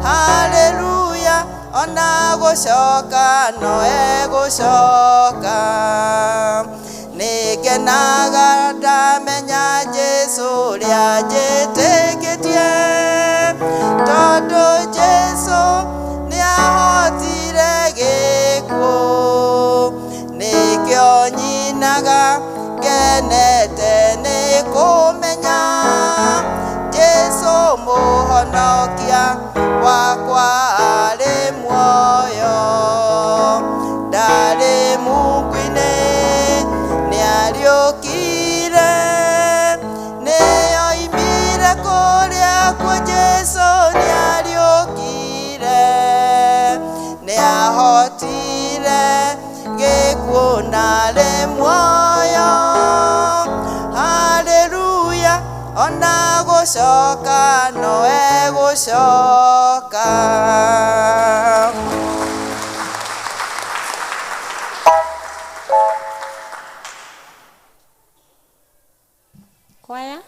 haleluya ona gũcoka no egũcoka nĩngenaga ndamenya Jesu ũrĩa njĩtĩkĩtie tondũ Jesu nĩahotire gĩkuũ nĩkĩo nyinaga ngenete nĩ kũmenya Jesu mũhonokia wakwa arĩ muoyo ndarĩ mungu-inĩ nĩariũkire nĩoimire kũrĩa kwa Jesu nĩariũkire nĩahotire gĩkuũ na rĩ muoyo haleluya ona gũcoka no egũcoka Kwaya.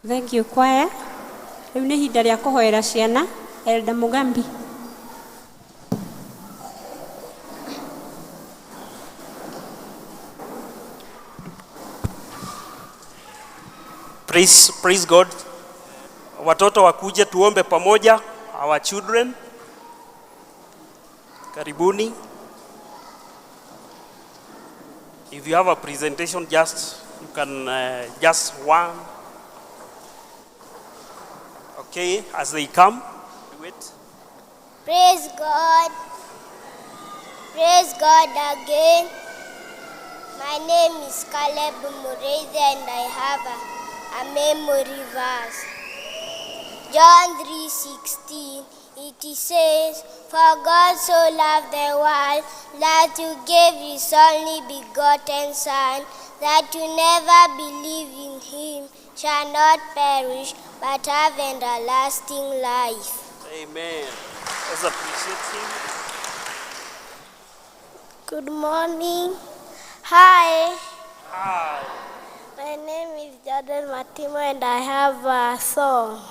Thank you choir. Rĩu nĩ ihinda rĩa kũhoera ciana. Elder Mugambi. Praise God. Watoto wakuje tuombe pamoja, our children. Karibuni. If you have a presentation, you can just one. Okay, as they come, do it. Praise God. Praise God again. My name is Caleb Mureithi and I have a memory verse. John 3:16, it says, For God so loved the world that He gave His only begotten Son, that you never believe in Him shall not perish, but have everlasting life. Amen. Let's appreciate Him. Good morning. Hi. Hi. My name is Jordan Matimo and I have a song.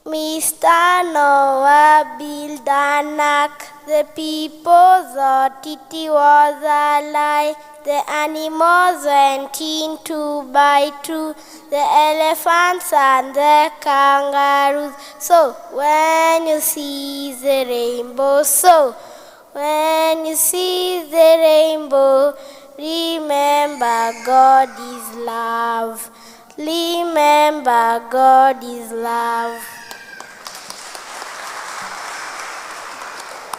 Mr. Noah built an ark. The people thought it was a lie. The animals went in 2 by 2. The elephants and the kangaroos. So when you see the rainbow, when you see the rainbow, remember God is love. Remember God is love.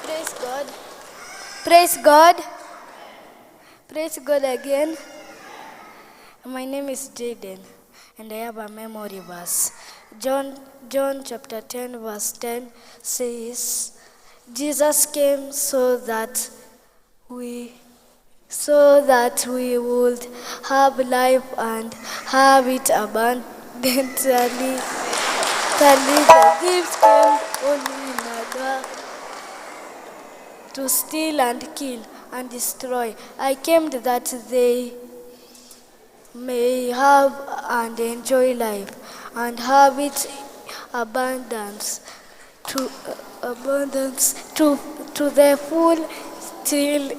Praise God. Praise God. Praise God again. My name is Jaden and I have a memory verse. John chapter 10 verse 10 says, Jesus came so that we would have life and have it abundantly. The thieves came only in order to steal and kill and destroy. I came that they may have and enjoy life and have it abundance to the full till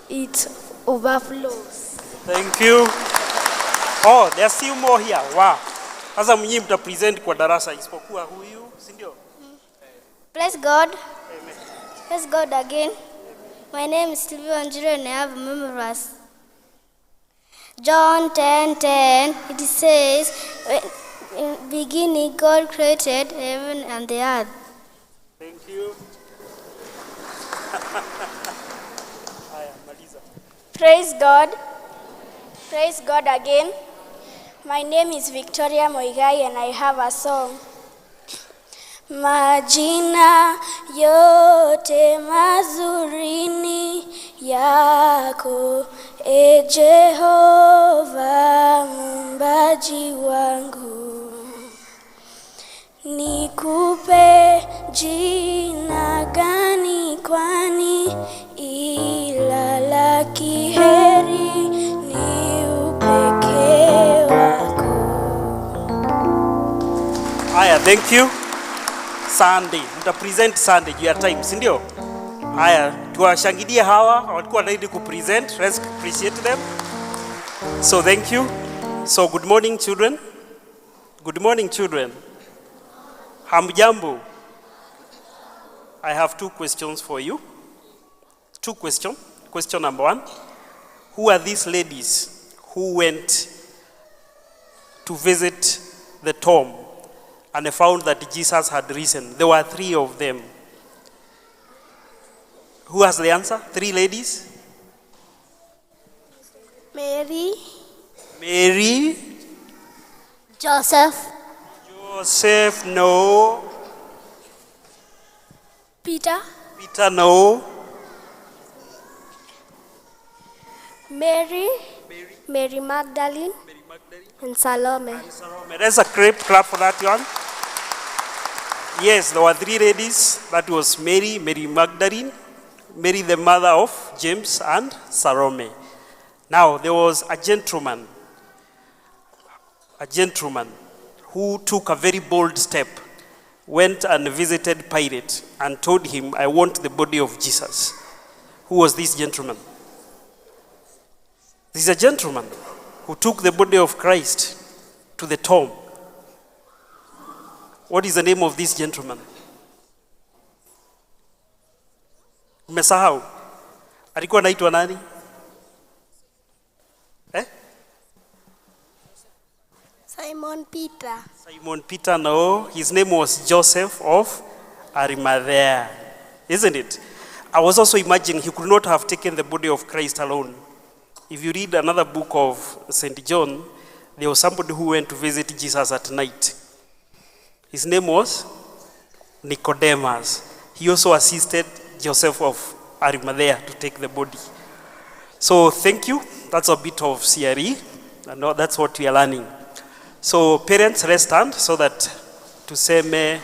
it overflows. Thank you. Oh, there's still more here. Wow. Sasa mnyi mtapresent kwa darasa isipokuwa huyu, si ndio? Praise God. Amen. Praise God again. My name is Sylvia Wanjiru and I have a memory verse. John 10:10, it says, in the beginning God created heaven and the earth. Thank you. Praise God. Praise God again. My name is Victoria Moigai and I have a song. Majina yote mazurini yako, e Jehova muumbaji wangu. Nikupe jina gani kwani ila la kiheri ni upekee wako. Haya, thank you. Sunday, mtapresent Sunday juu ya time, si ndio? Haya, tuwashangilie hawa walikuwa ready kupresent. Let's appreciate them. So thank you. So good morning children. Good morning children. Hamjambo. I have 2 questions for you. 2 questions. Question number 1. Who are these ladies who went to visit the tomb and they found that Jesus had risen? There were 3 of them. Who has the answer? 3 ladies? Mary. Mary. Joseph. Joseph, no. Peter. Peter, no. Mary Magdalene. And Salome. There's a clap for that one. Yes, there were 3 ladies. That was Mary Magdalene, Mary the mother of James, and Salome. Now, there was a gentleman a gentleman who took a very bold step, went and visited Pilate and told him, I want the body of Jesus. Who was this gentleman? This is a gentleman who took the body of Christ to the tomb. What is the name of this gentleman? Umesahau? Alikuwa anaitwa nani? Simon Peter. Simon Peter, no. His name was Joseph of Arimathea. Isn't it? I was also imagining he could not have taken the body of Christ alone. If you read another book of St. John, there was somebody who went to visit Jesus at night. His name was Nicodemus. He also assisted Joseph of Arimathea to take the body. So thank you. That's a bit of CRE. And that's what we are learning. So parents, let's stand so that tuseme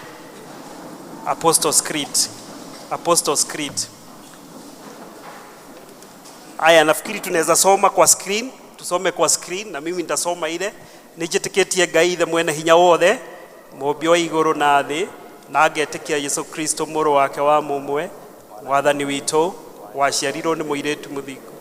Apostles' Creed. Apostles' Creed. Aya, nafikiri tunaweza soma kwa screen, tusome kwa screen na mimi nitasoma ile. Nĩnjĩtĩkĩtie Ngai ithe mwene hinya wothe, mũmbi wa igũrũ na thĩ, na ngetĩkia Yesu Kristo mũrũ wake wa mũmwe, mwathani witũ, waciarirwo nĩ mũirĩtu mũthingu.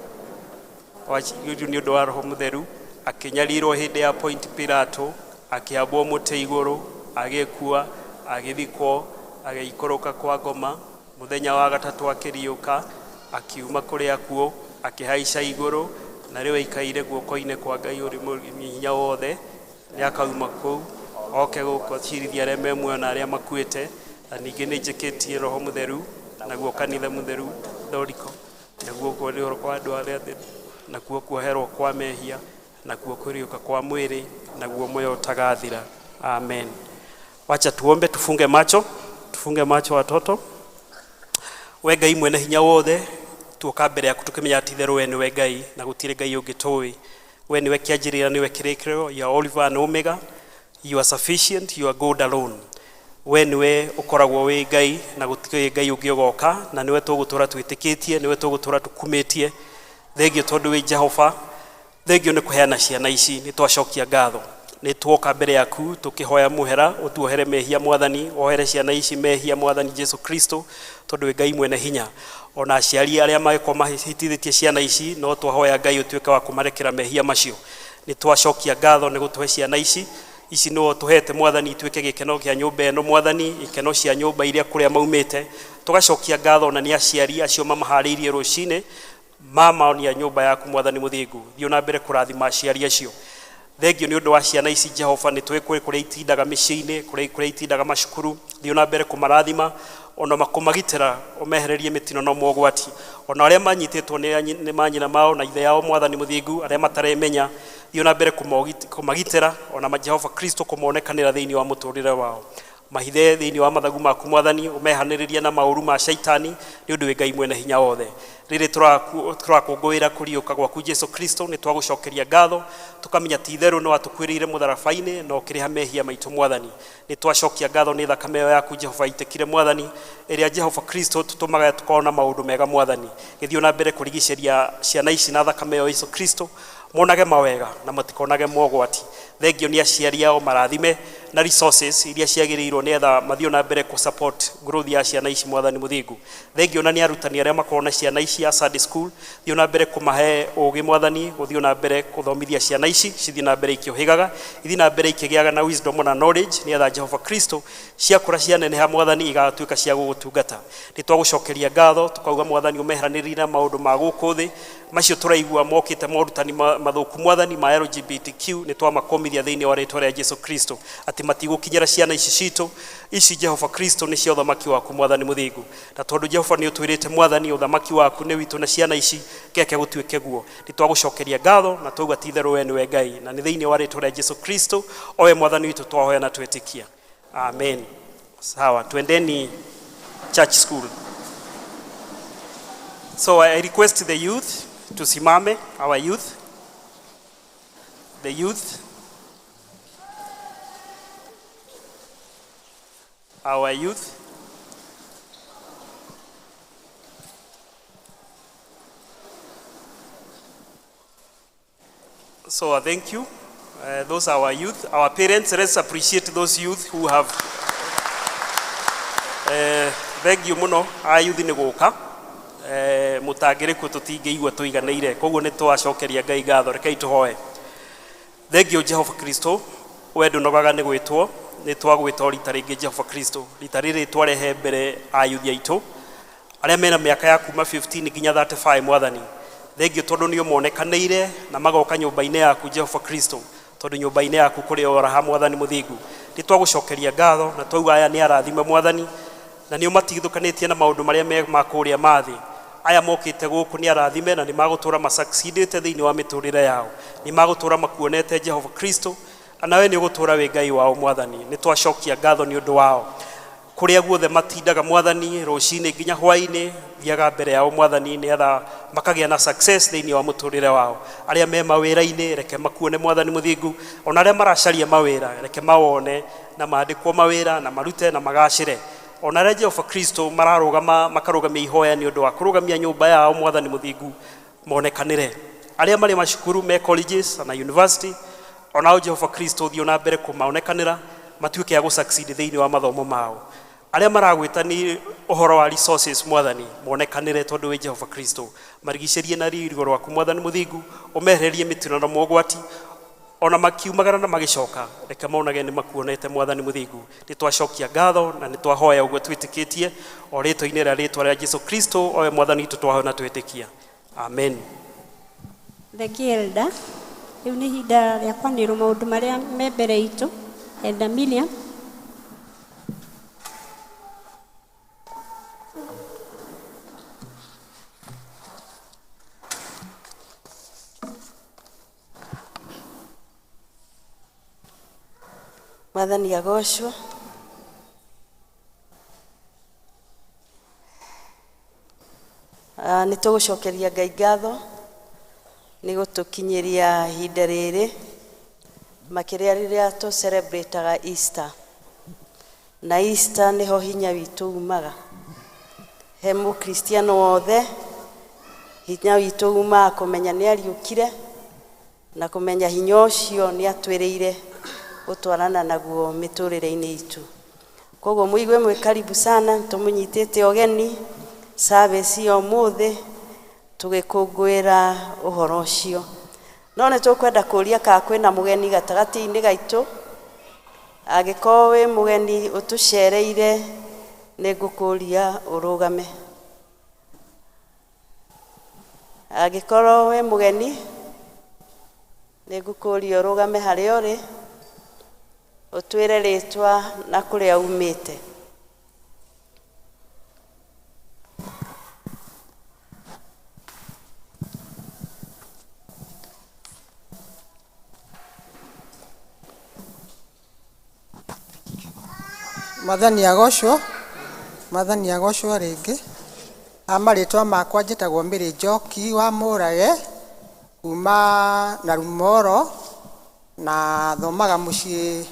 Waciarirwo nĩ ũndũ wa Roho Mũtheru, akĩnyarirwo hĩndĩ ya Point Pilato, akĩambwo mũtĩ igũrũ, agĩkua, agĩthikwo, agĩikũrũka kwa ngoma, mũthenya wa gatatũ akĩriũka, akiuma kũrĩ akuũ, akĩhaica igũrũ, na rĩu aikaire guoko-inĩ kwa Ngai ũrĩ hinya wothe, nĩakauma kũu, oke gũkũ acirithia arĩa me muoyo na arĩa makuĩte, na ningĩ nĩnjĩkĩtie Roho Mũtheru, naguo kanitha mũtheru thoriko, naguo kũrĩhwo kwa andũ arĩa atheru, naguo kuoherwo kwa mehia, naguo kũriũka kwa mwĩrĩ, naguo muoyo ũtagathira. Amen. Wacha tuombe, tufunge macho watoto. We Ngai mwene hinya wothe, tuoka mbere yaku tukimenya ati itherũ we nĩwe Ngai na gũtirĩ Ngai ũngĩ tũĩ. We nĩwe kĩanjĩrĩra, nĩwe kĩrĩkĩrĩro, you are Alpha and Omega, you are sufficient, you are God alone. We nĩwe ũkoragwo wĩ Ngai na gũtirĩ Ngai ũngĩ ũgoka, na nĩwe tũgũtũra twĩtĩkĩtie, nĩwe tũgũtũra tũkumĩtie. Thengio tondũ wĩ Jehova, thengio nĩ kũheana ciana ici, nĩ twacokia ngatho. Nĩ tuoka mbere yaku tũkĩhoya mũhera, ũtuohere mehia Mwathani, wohere ciana ici mehia Mwathani Jesu Kristo, tondũ wĩ Ngai mwene hinya. Ona aciari arĩa magĩkorwo mahĩtithĩtie ciana ici, no twahoya Ngai ũtuĩke wa kũmarekera mehia macio. Nĩ twacokia ngatho nĩ gũtũhe ciana ici no tũhete Mwathani ituĩke gĩkeno kĩa nyũmba ĩno Mwathani, ikeno cia nyũmba iria kũrĩa maumĩte. Tũgacokia ngatho na nĩ aciari acio mamaharĩirie rũcinĩ, mama onia nyũmba yaku Mwathani mũthingu, thiĩ na mbere kũrathima aciari acio. Thengio nĩ ũndũ wa ciana ici Jehova, nĩ tũĩ kũrĩa itindaga mĩciĩ-inĩ, kũrĩa itindaga macukuru, thiĩ na mbere kũmarathima, ona kũmagitĩra, ũmehererie mĩtino na mogwati. Ona arĩa manyitĩtwo nĩ manyina mao na ithe yao Mwathani mũthingu, arĩa mataremenya, thiĩ na mbere kũmagitĩra, ona Jehova Kristo kũmonekanĩra thĩinĩ wa mũtũrĩre wao. Mahithe thĩinĩ wa mathagu maku Mwathani, ũmehanĩrĩria na maũru ma shaitani, nĩ ũndũ wĩ Ngai mwene hinya wothe. Rĩrĩ tũrakũngũĩra kũriũka gwaku Jesu Kristo, nĩ twagũcokeria ngatho, tũkamenya ti itherũ nĩ watũkuĩrĩire mũtharabai-inĩ na ũkĩrĩha mehia maitũ Mwathani. Nĩ twacokia ngatho nĩ thakame ĩyo yaku Jehova itĩkire Mwathani, ĩrĩa Jehova Kristo tũtũmaga tũkorwo maũndũ mega Mwathani. Gĩthiĩ na mbere kũrigicĩria ciana ici na thakame ĩyo Jesu Kristo, monage mawega na matikonage mogwati. Thengio nĩ aciari ao marathime na resources iria ciagĩrĩirwo nĩgetha mathiĩ na mbere kũ support growth ya ciana ici Mwathani mũthingu. Thengio na nĩ arutani arĩa makorwo na ciana ici ya Sunday school, thiĩ na mbere kũmahe ũgĩ Mwathani, gũthiĩ na mbere gũthomithia ciana ici, cithiĩ na mbere ikĩũhĩgaga, ithiĩ na mbere ikĩgĩaga na wisdom na knowledge, nĩgetha Jehova Kristo ciakũra cianeneha Mwathani igatuĩka cia gũgũtungata. Nĩ twagũcokeria ngatho, tũkauga Mwathani ũmeheranĩrĩrie na maũndũ ma gũkũ thĩ, macio tũraigua mokĩte morutani mathũku Mwathani ma LGBTQ, nĩ twamakomithia thĩinĩ wa rĩĩtwa rĩa Jesu Kristo, atĩ matigũkinyĩra ciana ici citũ, ici Jehova Kristo nĩ cia ũthamaki waku Mwathani mũthingu. Na tondũ Jehova nĩ ũtwĩrĩte Mwathani ũthamaki waku nĩ witũ na ciana ici, keke gũtuĩke guo. Nĩ twagũcokeria ngatho na twauga ti itherũ we nĩwe Ngai, na nĩ thĩinĩ wa rĩĩtwa rĩa Jesu Kristo, owe Mwathani witũ twahoya na twĩtĩkia. Amen. Sawa, twendeni church school. So I request the youth tusimame, our youth. The youth. Our youth. So thank you. Those are our youth, our parents. Let's appreciate those youth who have thank you muno ayuthi nĩ gũka mũtangĩrĩkwo tũtingĩigua tũiganĩire koguo nĩ twacokeria Ngai ngatho rekei tũhoe. Thank you Jehova Kristo we ndũnogaga nĩ gwĩtwo nĩ twagwĩtwo rita rĩngĩ Jehova Kristo rita rĩrĩ twarehe mbere ayuthi aitũ arĩa mena mĩaka ya kuma 15 nginya 35 Mwathani. Thank you tondũ nĩ ũmonekanĩire na magoka nyũmba-inĩ yaku Jehova Kristo tondũ nyũmba-inĩ yaku kũrĩ oraha Mwathani mũthingu. Nĩ twagũcokeria ngatho na twauga aya nĩ arathime Mwathani na nĩ ũmatigithũkanĩtie na maũndũ marĩa me makũrĩa mathĩ. Aya mokĩte gũkũ nĩ arathime na nĩ magũtũra masucceedĩte thĩinĩ wa mĩtũrĩre yao. Nĩ magũtũra makuonete Jehova Kristo nawe nĩ ũgũtũra wĩ Ngai wao Mwathani. Nĩ twacokia ngatho nĩ ũndũ wao. Kũrĩa guothe matindaga Mwathani rũcinĩ nginya hwaĩ-inĩ thiaga mbere yao Mwathani nĩgetha makagĩa na success thĩinĩ wa mũtũrĩre wao. Arĩa me mawĩra-inĩ reke makuone Mwathani mũthingu ona arĩa maracaria mawĩra reke mawone na maandĩkwo mawĩra na marute na magacĩre. Ona arĩa Jehova Kristo mararũgama makarũgamia ihoya nĩ ũndũ wa kũrũgamia nyũmba yao Mwathani mũthingu monekanĩre. Arĩa marĩ macukuru me colleges na university onao Jehova Kristo thiĩ na mbere kũmaonekanĩra matuĩke a gũsucceed thĩinĩ wa mathomo mao. Arĩa maragwĩta nĩ ũhoro wa resources Mwathani monekanĩre tondũ wĩ Jehova Kristo marigicĩrie na rigo rwaku Mwathani mũthingu ũmehererie mĩtino na mogwati ona makiumagara na magĩcoka reke monage nĩ makuonete Mwathani mũthingu. Nĩ twacokia ngatho na nĩ twahoya ũguo twĩtĩkĩtie o rĩtwa-inĩ rĩa Jesũ Kristo owe Mwathani witũ twahoya na twĩtĩkia amen. Thank you Elda. Rĩu nĩ ihinda rĩa kwanĩrwo maũndũ marĩa me mbere itũ. Elda Milliam. Mwathani agocwo. Nĩ tũgũcokeria Ngai ngatho nĩ gũtũkinyĩria ihinda rĩrĩ makĩria rĩrĩa tũ celebrateaga Easter. Na Easter nĩho hinya witũ umaga. He mũkristiano wothe hinya witũ umaga kũmenya nĩ ariũkire na kũmenya hinya ũcio nĩ atwĩrĩire gũtwarana naguo mĩtũrĩre-inĩ itũ. Koguo mũigue mwĩ karibu sana tũmũnyitĩte ũgeni service ya ũmũthĩ tũgĩkũngũĩra ũhoro ũcio. No nĩ tũkwenda kũria kana kwĩna mũgeni gatagatĩ-inĩ gaitũ. Angĩkorwo wĩ mũgeni ũtũcereire nĩ ngũkũria ũrũgame. Angĩkorwo wĩ mũgeni nĩ ngũkũria ũrũgame harĩa ũrĩ ũtwĩre rĩtwa na kũrĩa umĩte. Mwathani agocwo. Mwathani agocwo rĩngĩ. Amarĩtwa makwa njĩtagwo Mĩrĩ Njoki wa Mũrage kuma na Rumoro na thomaga mũciĩ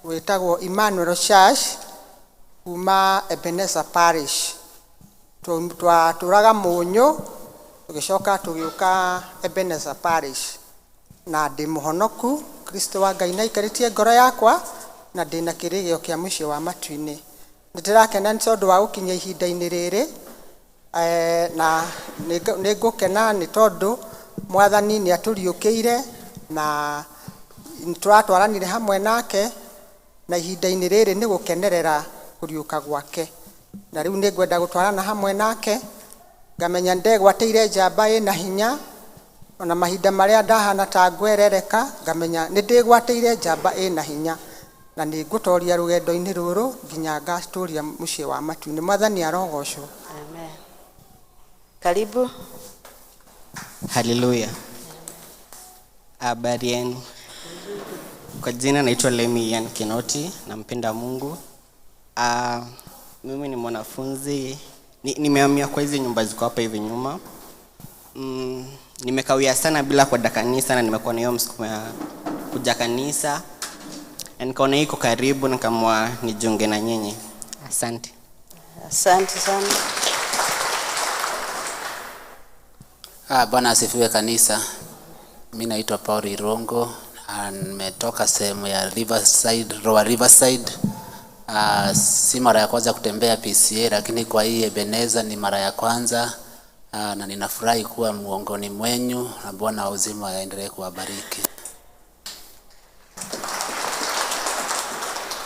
wĩtagwo Emmanuel Church kuma Ebenezer Parish. Twatũraga Mũnyũ tũgĩcoka tũgĩũka Ebenezer Parish na ndĩ mũhonoku. Kristo wa Ngai naikarĩtie ngoro yakwa na ndĩna kĩrĩgĩo kĩa mũciĩ wa matu-inĩ. Nĩndĩrakena nĩ tondũ wa gũkinya ihinda-inĩ rĩrĩ na nĩ ngũkena nĩ tondũ Mwathani nĩ atũriũkĩire na tũratwaranire hamwe nake na ihinda-inĩ rĩrĩ nĩ gũkenerera kũriũka gwake. Na rĩu nĩ ngwenda gũtwarana hamwe nake ngamenya ndegwatĩire njamba ĩna hinya ona mahinda marĩa ndahana ta ngwerereka ngamenya nĩ ndĩgwatĩire njamba ĩna hinya na nĩ ngũtoria rũgendo-inĩ rũrũ nginya ngatũria mũciĩ wa matu-inĩ. Mwathani arogocwo. Amen. Karibu. Haleluya. Habari yenu? Kwa jina naitwa Lemi Ian Kinoti, nampenda Mungu. Mimi ni mwanafunzi. Nimehamia kwa hizi nyumba ziko hapa hivi nyuma. Nimekawia sana bila kwenda kanisa na nimekuwa na hiyo msukumo ya kuja kanisa. Na nikaona iko karibu nikamwa nijiunge na nyinyi. Asante. Asante sana. Bwana asifiwe kanisa. Mimi naitwa Paul Irongo, Nimetoka sehemu ya Riverside, Riverside. Si mara ya kwanza kutembea PCA, lakini kwa hii Ebeneza ni mara ya kwanza, na ninafurahi kuwa miongoni mwenyu, na Bwana uzima aendelee kuwabariki.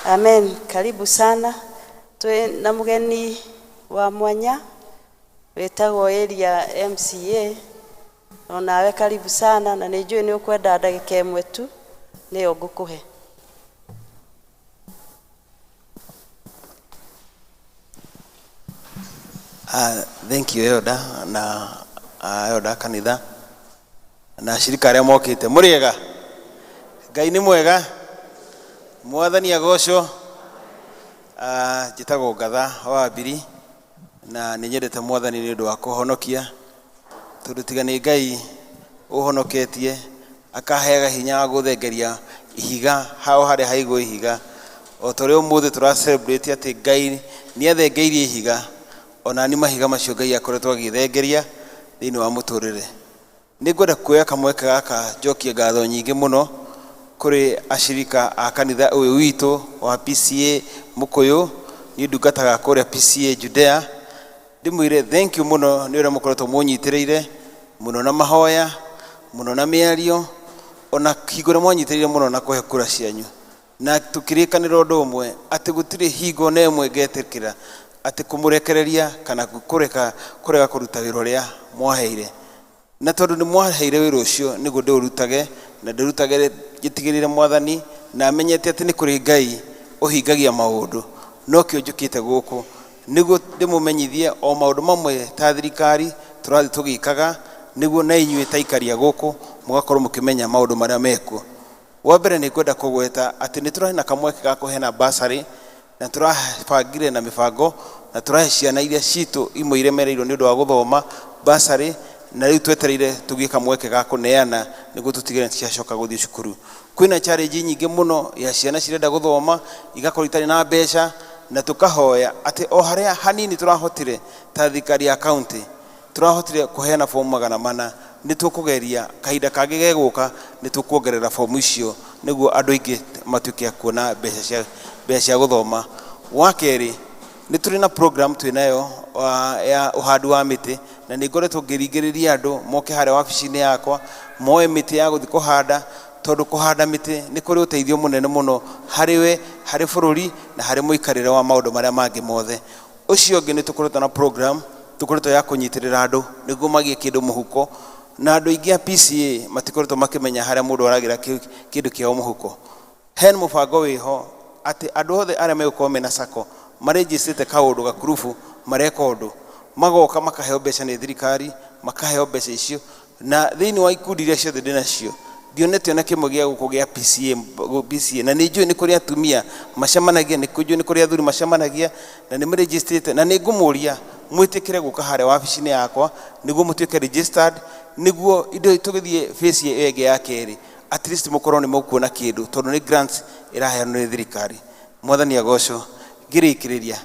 Amen. Karibu sana. Twe na mgeni wa mwanya wetagwo area MCA. Onawe karibu sana, na nijue ni ukwenda ndagika ĩmwe tu nĩyo ngũkũhe. Thank you Elda na Elda kanitha na shirika arĩa mokĩte. Mũrĩega? Ngai nĩ mwega. Mwathani agocwo. Njĩtagwo Ngatha wa Mbiri na nĩ nyendete Mwathani nĩ ũndũ wa kũhonokia. Tondũ tiga nĩ Ngai ũhonoketie akaheaga hinya wa gũthengeria ihiga hao harĩa haigwo ihiga. O ta ũrĩa ũmũthĩ tũra celebrate atĩ Ngai nĩ athengeirie ihiga, ona ni mahiga macio Ngai akoretwo agĩthengeria thĩinĩ wa mũtũrĩre. Nĩ ngwenda kuoya kamweke gaka njokie ngatho nyingĩ mũno kũrĩ ashirika a kanitha ũyũ witũ wa PCA Mũkũyũ, nĩ ndungataga kũrĩa PCA Judea. Ndĩmwĩre thank you mũno nĩ ũrĩa mũkoretwo mũnyitĩrĩire mũno na mahoya, mũno na mĩario, ona hingo ĩrĩa mwanyitĩrĩire mũno na kũhe kura cianyu. Na tũkĩrĩkanĩra ũndũ ũmwe atĩ gũtirĩ hingo na ĩmwe ngetĩkĩra atĩ kũmũrekereria kana kũrega kũruta wĩra ũrĩa mwaheire. Na tondũ nĩ mwaheire wĩra ũcio nĩguo ndĩũrutage, na ndĩrutage gĩtigĩrĩre Mwathani, na menyete atĩ nĩ kũrĩ Ngai ũhingagia maũndũ. No kĩo njũkĩte gũkũ nĩguo ndĩmũmenyithie o maũndũ mamwe ta thirikari tũrathiĩ tũgĩkaga, nĩguo na inyuĩ ta ikaria gũkũ mũgakorwo mũkĩmenya maũndũ marĩa mekuo. Wa mbere nĩ ngwenda kũgweta atĩ nĩ tũrarĩ na kamweke ga kũheana bursary, na tũrabangire na mĩbango, na tũrahe ciana iria citũ imwe iremereirwo nĩ ũndũ wa gũthoma bursary, na rĩu twetereire tũgĩe kamweke ga kũneana nĩguo tũtigĩrĩre nĩciacoka gũthiĩ cukuru. Kwĩna challenge nyingĩ mũno ya ciana cirenda gũthoma igakorwo itarĩ na mbeca, na tũkahoya atĩ o harĩa hanini tũrahotire ta thirikari ya county tũrahotire kũheana fomu 400, nĩ tũkũgeria kahinda kangĩ gegũka nĩ tũkuongerera fomu icio nĩguo andũ aingĩ matuĩke a kuona mbeca cia gũthoma. Wa kerĩ, nĩ tũrĩ na program twĩnayo ya ũhandi wa mĩtĩ, na nĩ ngoretwo ngĩringĩrĩria andũ moke harĩa wabici-inĩ yakwa moe mĩtĩ ya gũthiĩ kũhanda, tondũ kũhanda mĩtĩ nĩ kũrĩ ũteithio mũnene mũno harĩ we, harĩ bũrũri na harĩ mũikarĩre wa maũndũ marĩa mangĩ mothe. Ũcio ũngĩ nĩ tũkoretwo na program tũkoretwo ya kũnyitĩrĩra andũ nĩguo magĩe kĩndũ mũhuko, na andũ aingĩ a PCA matikoretwo makĩmenya harĩa mũndũ aragĩra kĩndũ kĩao mũhuko. He mũbango wĩho atĩ andũ othe arĩa megũkorwo mena sacco marĩnjĩcĩte kaũndũ gakurubu mareka ũndũ, magoka makaheo mbeca nĩ thirikari, makaheo mbeca icio, na thĩinĩ wa ikundi iria ciothe ndĩnacio ndionete ona kĩmwe gĩa gũkũ gĩa PCA, na nĩ njũĩ nĩ kũrĩ atumia macemanagia, nĩ kũrĩ athuri macemanagia, na nĩ mregistrĩte, na nĩ ngũmũria mwĩtĩkĩre gũka harĩa wabici-inĩ yakwa nĩguo mũtuĩke registered, nĩguo indo tũgĩthiĩ phase ĩyo ĩngĩ ya kerĩ at least mũkorwo nĩ mũkuona kĩndũ, tondũ nĩ grants ĩraheanwo nĩ thirikari. Mwathani agocwo. Ngĩrĩkĩrĩria,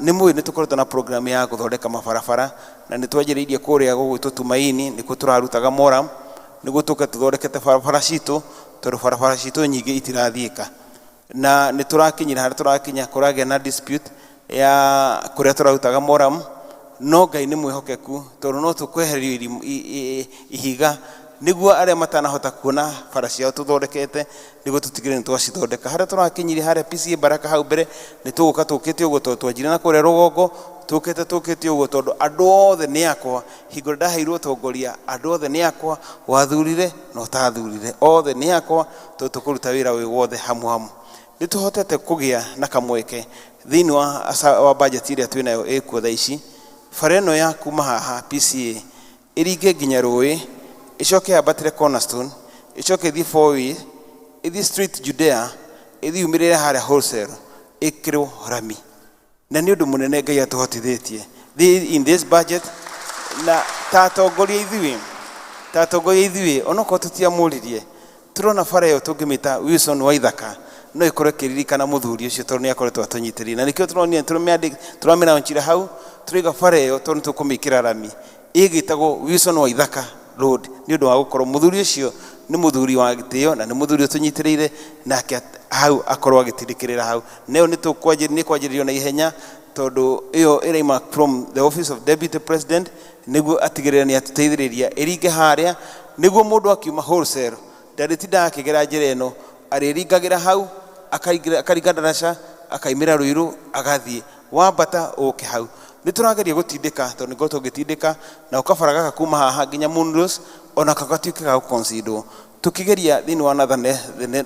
nĩ mũĩ nĩ tũkoretwo na program ya gũthondeka mabarabara, na nĩ twanjĩrĩirie kũrĩa gũgwĩtwo Tumaini, nĩkuo tũrarutaga moram nĩguo tũke tũthondekete barabara citũ, tondũ barabara citũ nyingĩ itirathiĩka. Na nĩ tũrakinyira harĩa tũrakinya kũragĩa na dispute ya kũrĩa tũrarutaga moram, no Ngai nĩ mwĩhokeku tondũ no tũkweherio ihiga nĩguo arĩa matanahota kuona bara ciao tũthondekete, nĩguo tũtigĩrĩre nĩ twacithondeka. Harĩa tũrakinyire harĩa PCA Baraka hau mbere nĩ tũgũka tũkĩte ũguo, tondũ twanjire na kũrĩa rũgongo tũkĩte ũguo, tondũ andũ othe nĩ akwa. Hingo ndaheirwo ũtongoria andũ othe nĩ akwa, wathurire na ũtathurire, othe nĩ akwa, tondũ tũkũruta wĩra ũyũ wothe hamwe. Nĩ tũhotete kũgĩa na kamweke thĩinĩ wa budget ĩrĩa twĩnayo ĩkuo thaa ici. Bara ĩno ya kuma haha PCA ĩringe nginya rũĩ, icoke ambatĩre Cornerstone, icoke ithiĩ Fourway, ithiĩ Street Judea, ithiĩ umĩrĩre harĩa wholesale, ĩkĩrwo rami. Na nĩ ũndũ mũnene Ngai atũhotithĩtie in this budget, na tatongoria ithuĩ onokorwo tũtiamũririe, tũrona bara ĩyo tũngĩmĩta Wilson wa Ithaka no ĩkorwo ĩkĩririkana mũthuri ũcio, tondũ nĩ akoretwo atũnyitĩrĩire, na nĩkĩo tũronire tũramĩraunchire hau, tũraiga bara ĩyo tondũ nĩ tũkũmĩkĩra rami, ĩgĩtagwo Wilson wa Ithaka road nĩ ũndũ wa gũkorwo mũthuri ũcio nĩ mũthuri wa gĩtĩo na nĩ mũthuri ũtũnyitĩrĩire nake hau akorwo agĩtindĩkĩrĩra hau nayo nĩ kwanjĩrĩrio na ihenya tondũ ĩyo ĩraima from the office of deputy president nĩguo atigĩrĩra nĩ atũteithĩrĩria ĩringe harĩa nĩguo mũndũ akiuma wholesale ndarĩtinda akĩgera njĩra ĩno arĩringagĩra hau akaringa ndaraca akaimĩra Ruiru agathiĩ wambata ũke hau nĩ tũrageria gũtindĩka tondũ nĩguo tũngĩtindĩka na ũkabara gaka kuma haha nginya Munros ona gagatuĩke ga gũconsiderwo tukigeria thini wa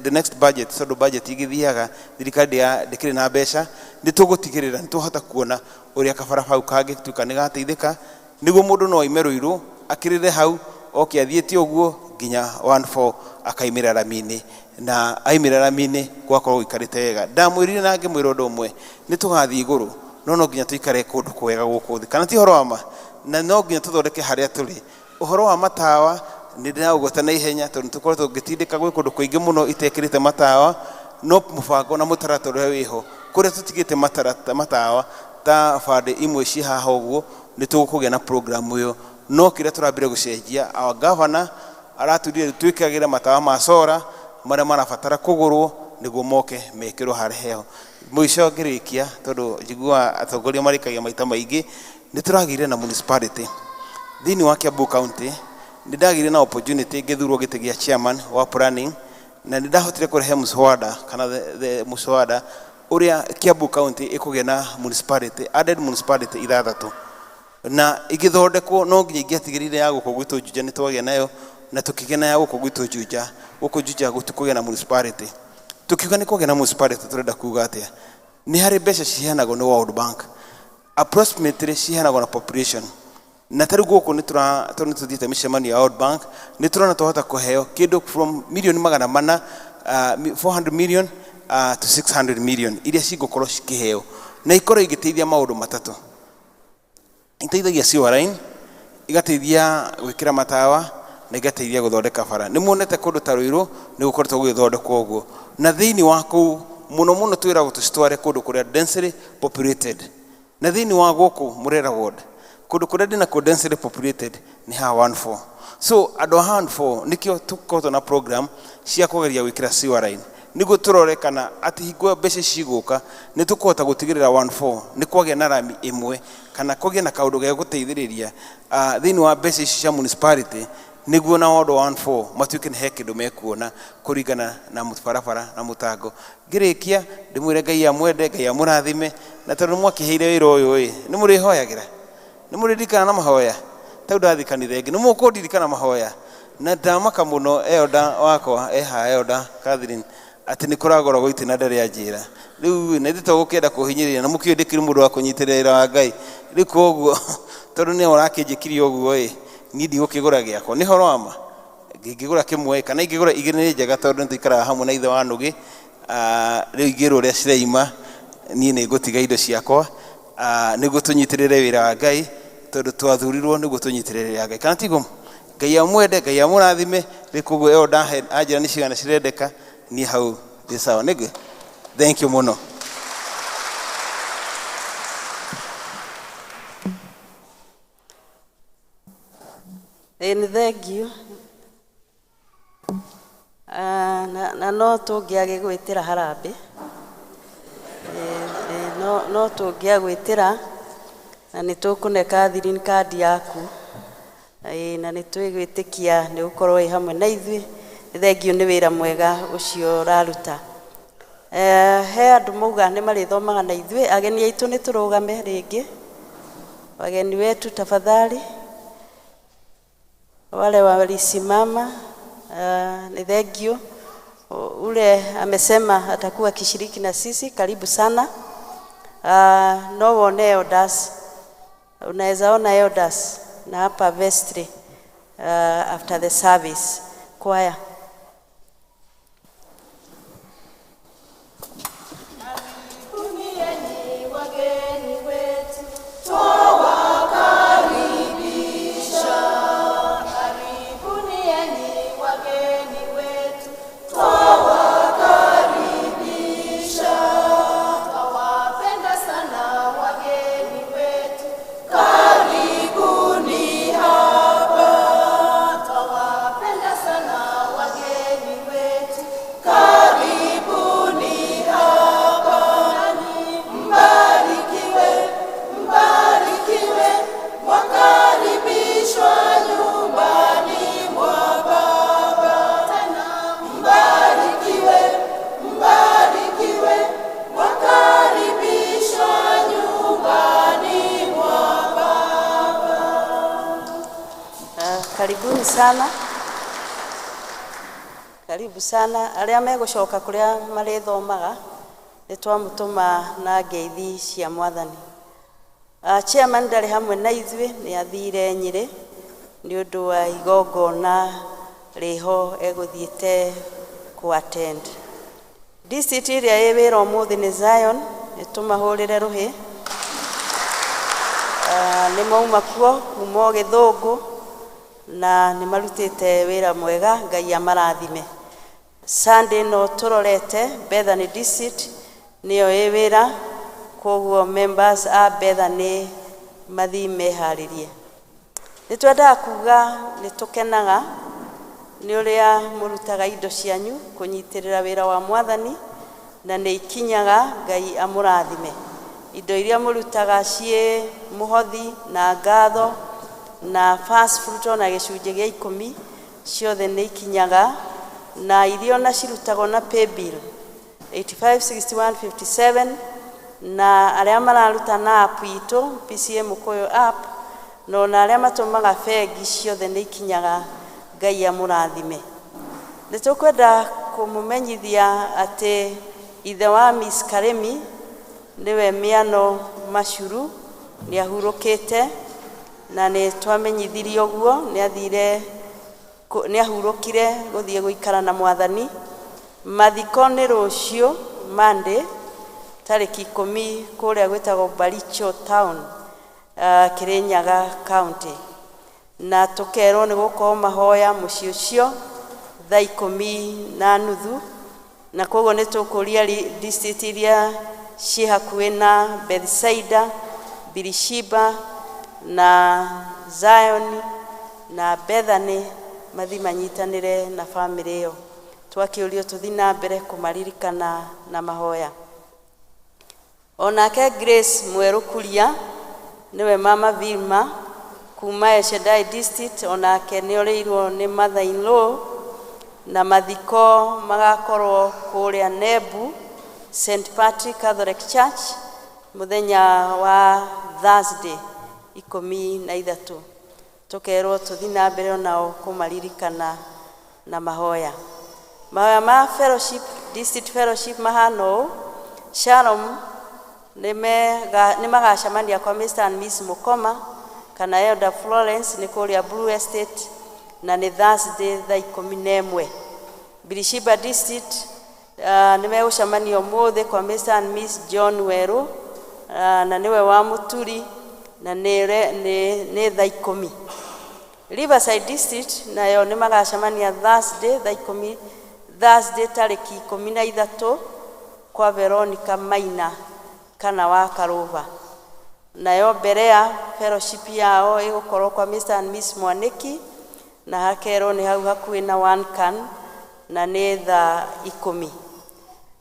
the next budget tondũ budget igithiaga thirikari ndĩkĩrĩ na mbeca nĩ tũgũtigĩrĩra nĩ tũhota kuona ũrĩa kabara hau kangĩtuĩka nĩ gateithĩka nĩguo mũndũ no aime Ruiru akĩrĩre hau oke athiĩte ũguo nginya 14 akaimĩra rami-inĩ na aimĩra rami-inĩ gwakorwo gũikarĩte wega ndamwĩrire na ngĩmwĩra ũndũ ũmwe nĩ tũgathiĩ igũrũ no nginya tũikare kũndũ kwega gũkũ thĩ kana ti ũhoro wa ma na no nginya tũthondeke harĩa tũrĩ ũhoro wa matawa nĩ ndĩraũgweta na ihenya tondũ tũkorwo tũngĩtindĩka gwĩ kũndũ kũingĩ mũno itekĩrĩte matawa no mũbango na mũtaratara ũrĩa wĩho kũrĩa tũtigĩte matawa ta bande imwe ci haha ũguo nĩ tũgũkũgĩa na program ũyũ no kĩrĩa tũrambire gũcenjia our governor aratũrire twĩkagĩre matawa ma solar marĩa marabatara kũgũrwo nĩguo moke mekĩrwo harĩa heho mũico ngĩrĩkia tondũ njiguaga atongoria marĩkagia maita maingĩ nĩ tũragĩire na municipality thĩinĩ wa Kiambu County nĩ ndagĩire na opportunity ngĩthurwo gĩtĩ gĩa chairman wa planning na nĩ ndahotire kũrehe muswada kana the muswada ũrĩa Kiambu County ĩkũgĩa na municipality added municipality 6 na igĩthondekwo no nginya ingĩatigĩrĩire ya gũkũ gwitũ Juja nĩ twagĩa nayo na tũkĩgĩa ya gũkũ gwitũ Juja gũtukũgĩa na municipality tukiuga nĩ kũgĩa na municipality tũrenda kuuga atĩa nĩ harĩ mbeca ciheanagwo nĩ World Bank approximately ciheanagwo na population na tarĩu gũkũ nĩ tũthiĩte mĩcemanio ya World Bank nĩ tũrona twahota kũheo kĩndũ from million 400 million to 600 million iria cigũkorwo cikĩheo na ikorwo igĩteithia maũndũ matatũ iteithagia sewer line igateithia gwĩkĩra matawa na igateithia gũthondeka bara nĩ muonete kũndũ ta Ruiru nĩ gũkoretwo gũgĩthondekwo ũguo na thĩinĩ wa kũu mũno twĩragwo tũcitware kũndũ kũrĩa densely populated na thĩinĩ wa gũkũ Murera ward kũndũ kũrĩa ndĩna kũ densely populated nĩ ha 14 so andũ a 14 nĩkĩo tũkoretwo na program cia kũgeria gwĩkĩra sewer line nĩguo tũrore kana atĩ hingo mbeca cigũka nĩ tũkũhota gũtigĩrĩra 14 nĩ kwagĩa na rami ĩmwe kana kũgĩa na kaũndũ gĩa gũteithĩrĩria thĩinĩ wa mbeca ici cia municipality nĩguo na ward 14 matuĩke nĩ he kĩndũ mekuona kũringana na mũbarabara na mũtango ngĩrĩkia ndĩmwĩre Ngai amwende Ngai amũrathime na tondũ mwakĩheire wĩra ũyũ nĩ mũrĩhoyagĩra nĩ mũrĩririkana na mahoya tau ndathi kanitha ĩngĩ nĩ mũkũndirikana mahoya na ndamaka mũno elda wakwa eha elda Catherine atĩ nĩ kũragoragwo itina ndarĩ anjĩra rĩu nĩ tũgũkĩenda kũhinyĩrĩria na mũkĩndĩkire mũndũ wa kũnyitĩrĩra wa Ngai rĩu koguo tondũ nĩ ũrakĩnjĩkire ũguo niĩ ndigũkĩgũra gĩakwa nĩ horo ama ngĩgũra kĩmwe kana ingĩgũra igĩrĩ nĩ njega tondũ nĩ tũikaraga hamwe na ithe wa Nũgĩ rĩu igĩrwo ũrĩa ciraima niĩ nĩ ngũtiga indo ciakwa nĩguo tũnyitĩrĩre wĩra wa Ngai tondũ twathurirwo nĩguo tũnyitĩrĩre wĩra wa Ngai kana tiguo Ngai amwende Ngai amũrathime rĩu koguo ĩyo ndahe anjĩra nĩ cigana cirendeka niĩ hau ndĩ sawa nĩguo thank you mũno Nĩ thank you na no tũngĩage gwĩtĩra harambĩ no tũngĩage gwĩtĩra na nĩ tũkũne Catherine kandi yaku na nĩ twĩgwĩtĩkia nĩ gũkorwo ĩ hamwe na ithuĩ thank you nĩ wĩra mwega ũcio ũraruta he andũ mauga nĩ marĩthomaga na ithuĩ ageni aitũ nĩ tũrũgame rĩngĩ wageni wetu tafadhali wale walisimama ni thank you ule amesema atakuwa kishiriki na sisi karibu sana no one elders unaweza ona elders na hapa vestry after the service choir sana. Karibu sana. Arĩa megũcoka kũrĩa marĩthomaga nĩ twamũtũma na ngeithi cia Mwathani. Chairman ndarĩ hamwe na ithuĩ, nĩ athire Nyĩrĩ nĩ ũndũ wa igongona rĩho egũthiĩte attend. District ĩrĩa ĩ wĩra ũmũthĩ nĩ Zion, nĩ tũmahũrĩre rũhĩ. Nĩ mauma kuo kuma Gĩthũngũ na nĩ marutĩte wĩra mwega, Ngai amarathime. Sunday no tũrorete Bethany District nĩyo ĩ wĩra, koguo members a Bethany mathi meharĩrie. Nĩ twendaga kuga nĩ tũkenaga nĩ ũrĩa mũrutaga indo cianyu kũnyitĩrĩra wĩra wa Mwathani na nĩ ikinyaga, Ngai amũrathime. Indo iria mũrutaga ciĩ mũhothi na ngatho na first fruit na gĩcunjĩ gĩa 10 ciothe nĩ ikinyaga, na irio na cirutagwo na pay bill 856157, na arĩa mararuta na app itũ PCM Koyo app no na arĩa matũmaga bengi ciothe nĩ ikinyaga, Ngai amũrathime. Nĩ tũkwenda kũmũmenyithia atĩ ithe wa Miss Karemi niwe Mĩano Macuru nĩ ahurũkĩte, na nĩ twamenyithirio ũguo, nĩ ahurũkire gũthiĩ gũikara na Mwathani. Mathiko nĩ rũciũ Monday tarĩki 10 kũrĩa gwĩtagwo Baricho Town, Kirinyaga County, na tũkerwo nĩ gũkorwo mahoya mũciĩ ũcio thaa 10:30, na koguo nĩ tũkũria district iria ciĩ hakuhĩ na Bethsaida, Birishiba na Zion na Bethany mathi manyitanĩre na family ĩyo. Twakĩũrio tũthi na mbere kũmaririkana na mahoya. Onake Grace Mwerũkuria niwe Mama Vilma kuma Eshedai District, onake nĩ orĩirwo nĩ mother-in-law, na mathiko magakorwo kũrĩa Nebu St. Patrick Catholic Church mũthenya wa Thursday 13. Tũkerwo tũthi na mbere onao kũmaririkana na mahoya. Mahoya ma fellowship, district fellowship mahano Shalom nĩ magacemania kwa Mr. and Miss Mukoma kana Elder Florence nĩ kũrĩa Blue Estate, na nĩ Thursday thaa 11. Birishiba District nĩ megũcemania ũmũthĩ kwa Mr. and Miss John Weru, na niwe wa Muturi, na nĩ thaa 10. Riverside District nayo nĩ magacemania Thursday thaa 10, Thursday tarĩki 13 kwa Veronica Maina kana wa Karũva. Nayo mbere ya fellowship yao ĩgũkorwo kwa Mr. and Miss Mwaniki, na hakerwo nĩ hau hakuhĩ na One Can, na nĩ thaa 10.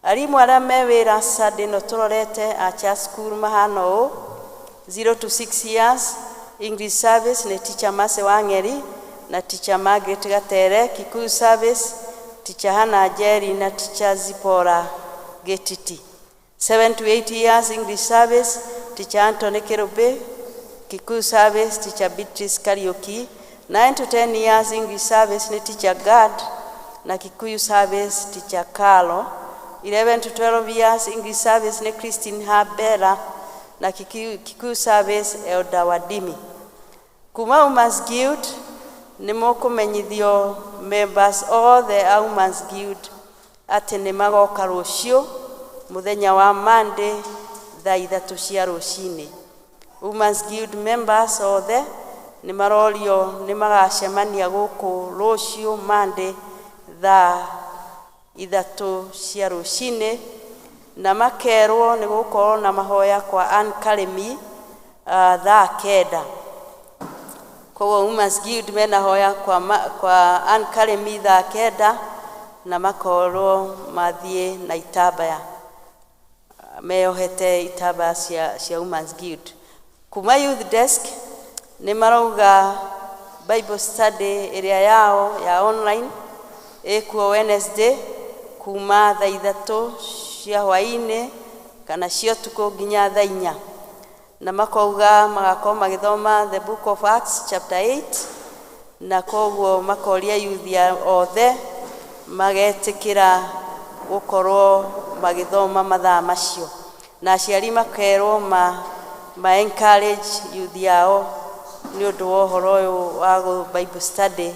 Arimũ arĩa me wĩra Sunday no tũrorete Acha School mahana ũũ: 0 to 6 years English service nĩ teacher Mase Wang'eri na teacher Margaret Gatere. Kikuyu service teacher Hannah Jerry na teacher Zipora Getiti. 7 to 8 years English service teacher Anthony Kerube. Kikuyu service teacher Beatrice Karioki. 9 to 10 years English service ni teacher Gad na Kikuyu service teacher Carlo. 11 to 12 years English service ni Christine Habera na Kikuyu service Elder Wadimi. Kuma Women's Guild ni mũkũmenyithio members all the Women's Guild atĩ nĩ magoka rũciũ mũthenya wa Monday thaa 3 cia rũcinĩ. Women's Guild members othe nĩ marorio nĩ magacemania gũkũ rũciũ Monday thaa 3 cia rũcinĩ, na makerwo nĩ gũkorwo na mahoya kwa Ann Karemi thaa 9. Koguo Women's Guild mena hoya kwa Ann Karemi thaa 9, na makorwo mathiĩ na itabaya meyohete itabaya cia Women's Guild. Kuma Youth Desk nĩ marauga Bible study ĩrĩa yao ya online ĩkuo Wednesday kuma thaa 3 cia hwaĩ-inĩ kana cia ũtukũ nginya thaa 4, na makauga magakorwo magĩthoma the book of Acts chapter 8 na koguo makoria yuthia othe magetikira gukorwo magithoma mathaa macio na aciari makerwo ma encourage youth yao ni undu wa uhoro uyu wa Bible study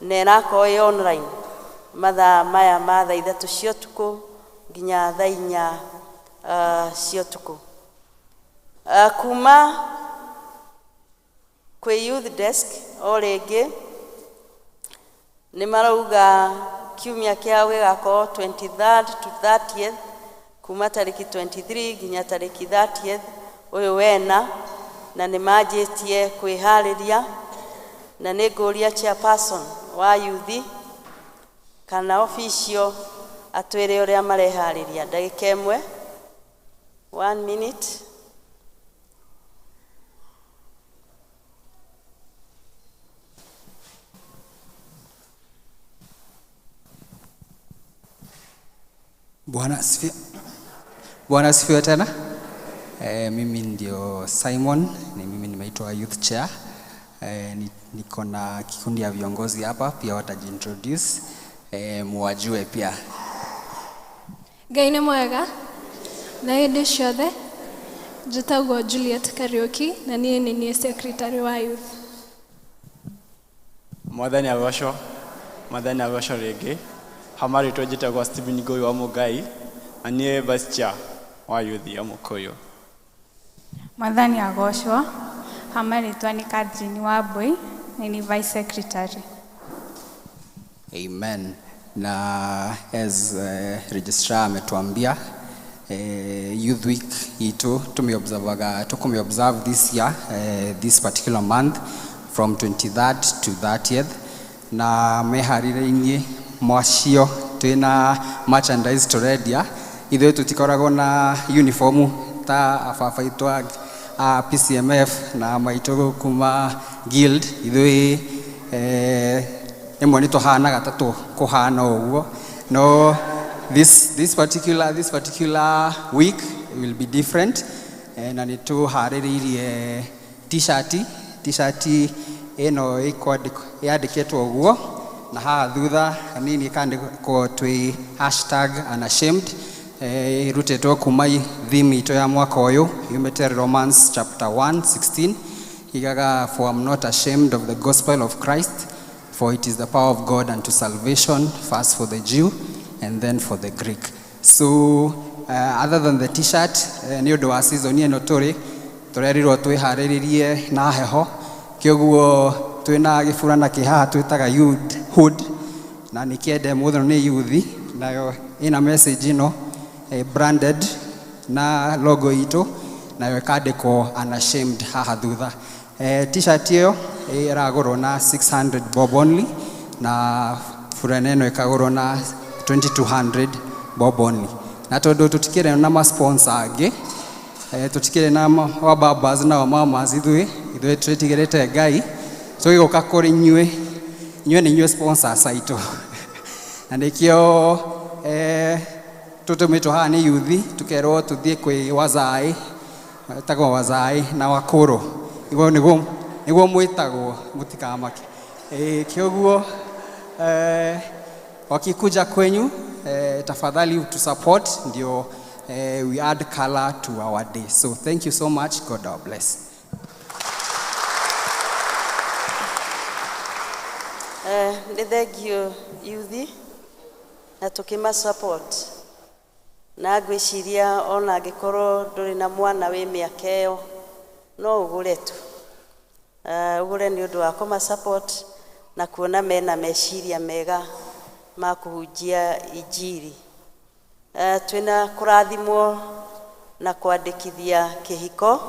na irakorwo online mathaa maya ma thaa 3 cia utuku nginya thaa 4 cia utuku. Kuma kwe youth desk o ringi ni marauga kiumia kiao gigakorwo 23rd to 30th kuma tariki 23 nginya tariki 30th uyu wena na ni majitie kwihariria na ni nguria chairperson wa youth kana official atwire uria marehariria ndagika imwe 1 minute. Bwana asifiwe tena. Mimi ndio Simon, mimi nimeitwa youth chair. Niko na kikundi ya viongozi hapa pia watajiintroduce. Muwajue pia. Ngai nĩ mwega. Na hĩndĩ ciothe njĩtagwo Juliet Kariuki na niĩ nĩ secretary wa youth. Mwathani agocwo rĩngĩ. Hamarĩtwo njĩtagwo Stephen Ngũi wa Mũngai na niĩ vice chair wa youth ya Mũkũyũ. Mwathani agocwo. Hamarĩtwa nĩ Catherine Wambui na ni vice secretary. Amen. Na as registrar ametuambia youth week itu tumeobserve this year this particular month from 23rd to 30th na meharĩrĩirie mwacio twina merchandise turendia ithuĩ tutikoragwo na uniform ta ababa itwa PCMF na maitũ kuma guild ithuĩ imwe nĩ tuhanaga ta kuhana ũguo no this particular week will be different na nĩ tuharĩrĩirie t-shirt ĩno yandĩkĩtwo ũguo na haha thutha kanini kandĩkwo twĩ #unashamed rutĩtwo kuma theme itũ ya mwaka ũyũ yumĩte Romans chapter 1:16 igaga for I'm not ashamed of the gospel of Christ for it is the power of God unto salvation first for the Jew and then for the Greek. So other than the t-shirt nĩ ũndũ wa season ĩno tũrerirwo twĩharĩrĩrie na heho kĩoguo twĩna gĩburana kĩhaha twĩtaga hood na nĩkĩende mũthĩ nĩ youth nayo ĩna message ĩno branded na logo itũ nayo ĩkandĩkwo unashamed haha thutha. T-shirt ĩyo ĩragũrwo na 600 bob only na burana ĩno ĩkagũrwo na 2200 bob only. Na tondũ tũtikĩrĩ na ma sponsor angĩ tũtikĩrĩ na wa babas na wa mamas ithuĩ twĩtigĩrĩte Ngai tũgĩũka kũrĩ inyuĩ nĩ inyuĩ sponsors aitũ na nĩkĩo tũtũmĩtwo haha nĩ youth tũkerwo tũthiĩ kwĩ wazai tagwo wazai na wakũrũ nĩguo mwĩtagwo mũtikamake kĩoguo wakikuja kwenyu tafadhali to support ndio we add color to our day. So thank you so much. God bless. Thank you youth na tukima support na ngwĩciria ona angĩkorwo ndũrĩ na mwana wĩ mĩaka ĩyo no ũgũre tu ũgũre nĩ ũndũ wa kũma support na kuona mena meciria mega ma kũhunjia injiri. Twina kũrathimwo na kwandĩkithia kĩhiko.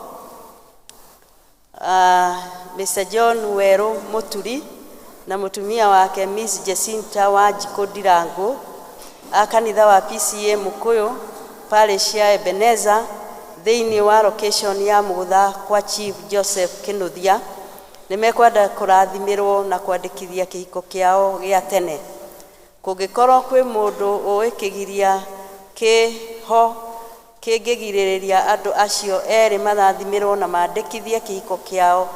Mr. John Weru Muturi na mutumia wake Miss Jacinta Wanjikũ Ndirangu a kanitha wa PCA Mũkũyũ parish ya Ebenezer thĩinĩ wa location ya Mũgũtha kwa Chief Joseph Kinuthia nimekwenda kũrathimirwo na kwandĩkithia kĩhiko kĩao gĩa tene. Kũngĩkorwo kwĩ mũndũ ũĩ kĩgiria kĩho kĩngĩgirĩrĩria andũ acio erĩ marathimirwo na mandĩkithie kĩhiko kĩao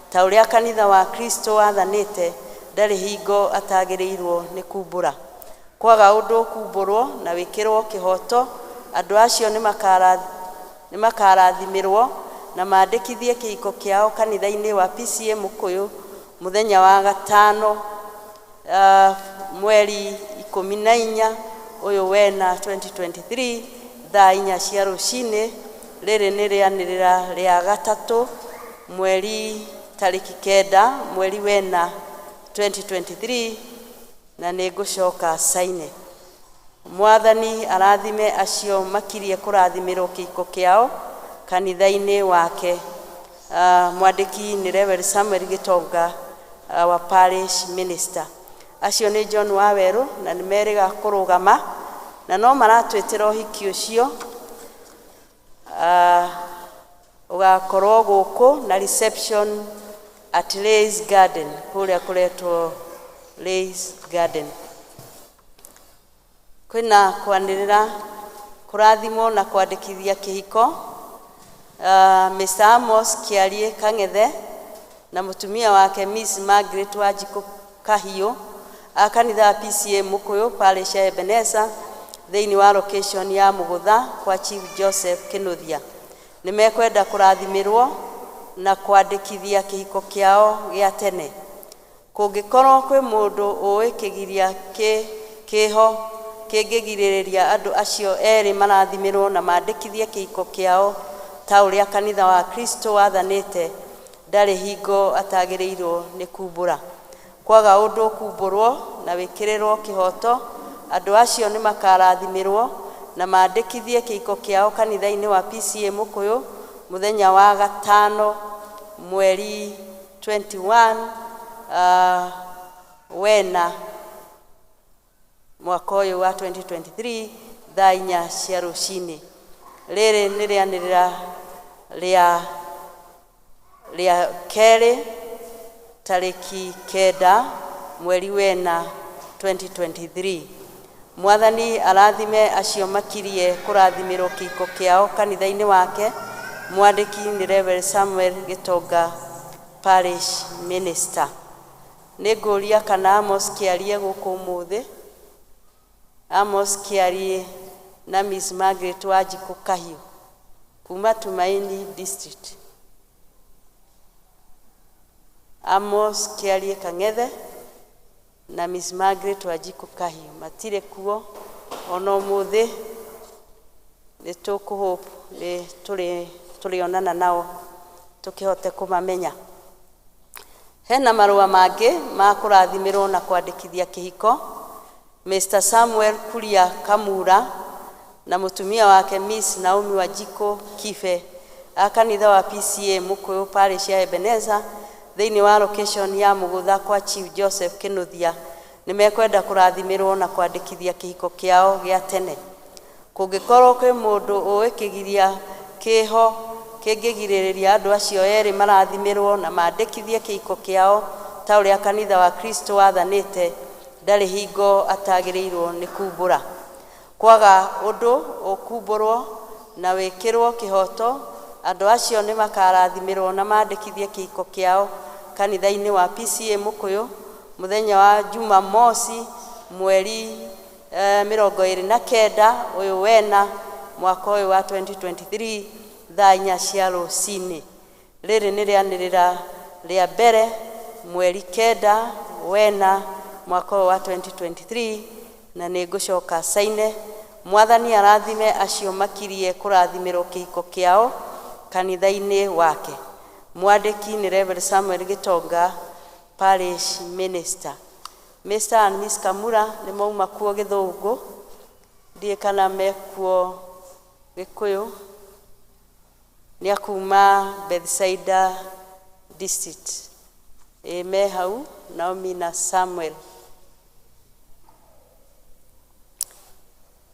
ta ũrĩa kanitha wa Kristo wathanĩte ndarĩ hingo atagĩrĩirwo nĩ kumbũra. Kwaga ũndũ kumbũrwo na wĩkĩrwo kĩhoto, andũ acio nĩ makarathimĩrwo na mandĩkithie kĩhiko kĩao kanitha-inĩ wa PCA Mũkũyũ mũthenya wa gatano mweri 14 ũyũ wena 2023 thaa 4 cia rũcinĩ. Rĩrĩ nĩ rĩanĩrĩra rĩa gatatũ mweri tarĩki 9 mweri wena 2023 na nĩ ngũcoka saine. Mwathani arathime acio makirie kũrathimĩrwo kĩhiko kĩao kanitha-inĩ wake. Mwandĩki nĩ Reverend Samuel Gitonga wa parish minister. Acio nĩ John Waweru na nĩ merĩga kũrũgama na no maratwĩtĩra ũhiki ũcio ũgakorwo gũkũ na reception at Ray's Garden, kũrĩa kũretwo Ray's Garden. Kwĩna kwanĩrĩra kũrathimwo na kwandĩkithia kĩhiko Mr. Amos Kĩarie Kang'ethe na mũtumia wake Miss Margaret Wanjikũ Kahiũ a kanitha wa PCA Mũkũyũ parish ya Ebenezer thĩinĩ wa location ya Mũgũtha kwa Chief Joseph Kĩnuthia. Nĩ mekwenda kũrathimĩrwo na kwandĩkithia kĩhiko kĩao gĩa tene. Kũngĩkorwo kwĩ mũndũ ũĩ kĩgiria kĩho kĩngĩgirĩrĩria andũ acio erĩ marathimĩrwo na mandĩkithie kĩhiko kĩao ta ũrĩa kanitha wa Kristo wathanĩte, ndarĩ hingo atagĩrĩirwo nĩ kumbũra. Kwaga ũndũ kumbũrwo na wĩkĩrĩrwo kĩhoto, andũ acio nĩ makarathimĩrwo na mandĩkithie kĩhiko kĩao kanitha-inĩ wa PCA Mũkũyũ mũthenya wa gatano mweri 21 wena mwaka ũyũ wa 2023 thaa 4 cia rũcinĩ. Rĩrĩ nĩ rĩanĩrĩra rĩa kerĩ tarĩki 9 mweri wena 2023. Mwathani arathime acio makirie kũrathimĩrwo kĩhiko kĩao kanitha-inĩ wake. Mwandĩki nĩ Reverend Samuel Gitonga parish minister. Nĩ ngũria kana Amos Kĩarie gũkũ ũmũthĩ. Amos Kĩarie na Miss Margaret Wanjikũ Kahiũ kuma Tumaini district. Amos Kĩarie Kang'ethe na Miss Margaret Wanjikũ Kahiũ matirĩ kuo ona ũmũthĩ. Nĩ tũkũhope tũrĩonana nao tũkĩhote kũmamenya. Hena marũa mangĩ ma kũrathimĩrwo na kwandĩkithia kĩhiko. Mr. Samuel Kuria Kamura na mũtumia wake Miss Naomi Wanjikũ Kibe a kanitha wa PCA Mũkũyũ parish ya Ebenezer thĩinĩ wa location ya Mũgũtha kwa Chief Joseph Kĩnuthia nĩ mekwenda kũrathimĩrwo na kwandĩkithia kĩhiko kĩao gĩa tene. Kũngĩkorwo kwĩ mũndũ ũĩ kĩgiria kĩho kĩngĩgirĩrĩria andũ acio erĩ marathimĩrwo na mandĩkithie kĩhiko kĩao ta ũrĩa kanitha wa Kristo wathanĩte, ndarĩ hingo atagĩrĩirwo nĩ kumbũra. Kwaga ũndũ ũkumbũrwo na wĩkĩrwo kĩhoto, andũ acio nĩ makarathimĩrwo na mandĩkithie kĩhiko kĩao kanitha-inĩ wa PCA Mũkũyũ mũthenya wa Jumamosi mweri 29 ũyũ wena mwaka ũyũ wa 2023 thaa 4 cia rũcinĩ. Rĩrĩ nĩ rĩanĩrĩra rĩa mbere mweri 9 wena mwaka ũyũ wa 2023 na nĩ ngũcoka saine. Mwathani arathime acio makirie kũrathimĩrwo kĩhiko kĩao kanitha-inĩ wake. Mwandĩki nĩ Reverend Samuel Gitonga parish minister. Mr. and Miss Kamura nĩ mauma kuo Gĩthũngũ, ndiĩ kana mekuo Gĩkũyũ, nĩ akuma Bethsaida district. Me hau Naomi na Samuel.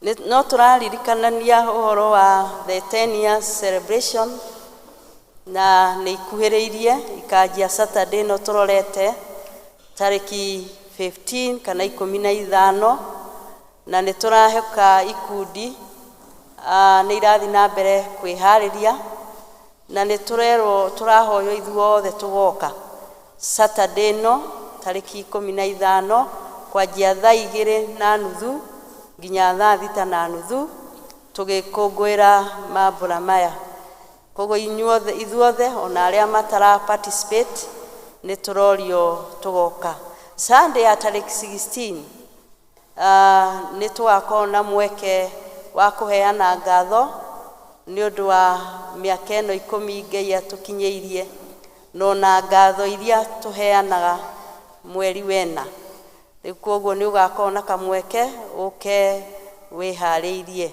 No tũraririkanania ũhoro wa the 10 years celebration na nĩ ikuhĩrĩirie ikanjia Saturday no tũrorete tarĩki 15 kana 15 na nĩ tũrahoka ikundi nĩ irathi na mbere kwĩharĩria na nĩ tũrahoywo ithuothe tũgoka Saturday no tarĩki 15 kwanjia thaa 2:30 nginya thaa 6:30 tũgĩkũngũĩra mambũra maya. Koguo ithuothe ona arĩa matara participate nĩ tũrorio tũgoka. Sunday ya tarĩki 16 nĩ tũgakorwo na mweke wa kũheana ngatho nĩ ũndũ wa mĩaka ĩno 10 Ngai atũkinyĩirie, no na ngatho iria tũheanaga mweri wena. Rĩu koguo nĩ ũgakorwo na kamweke ũke wĩharĩirie.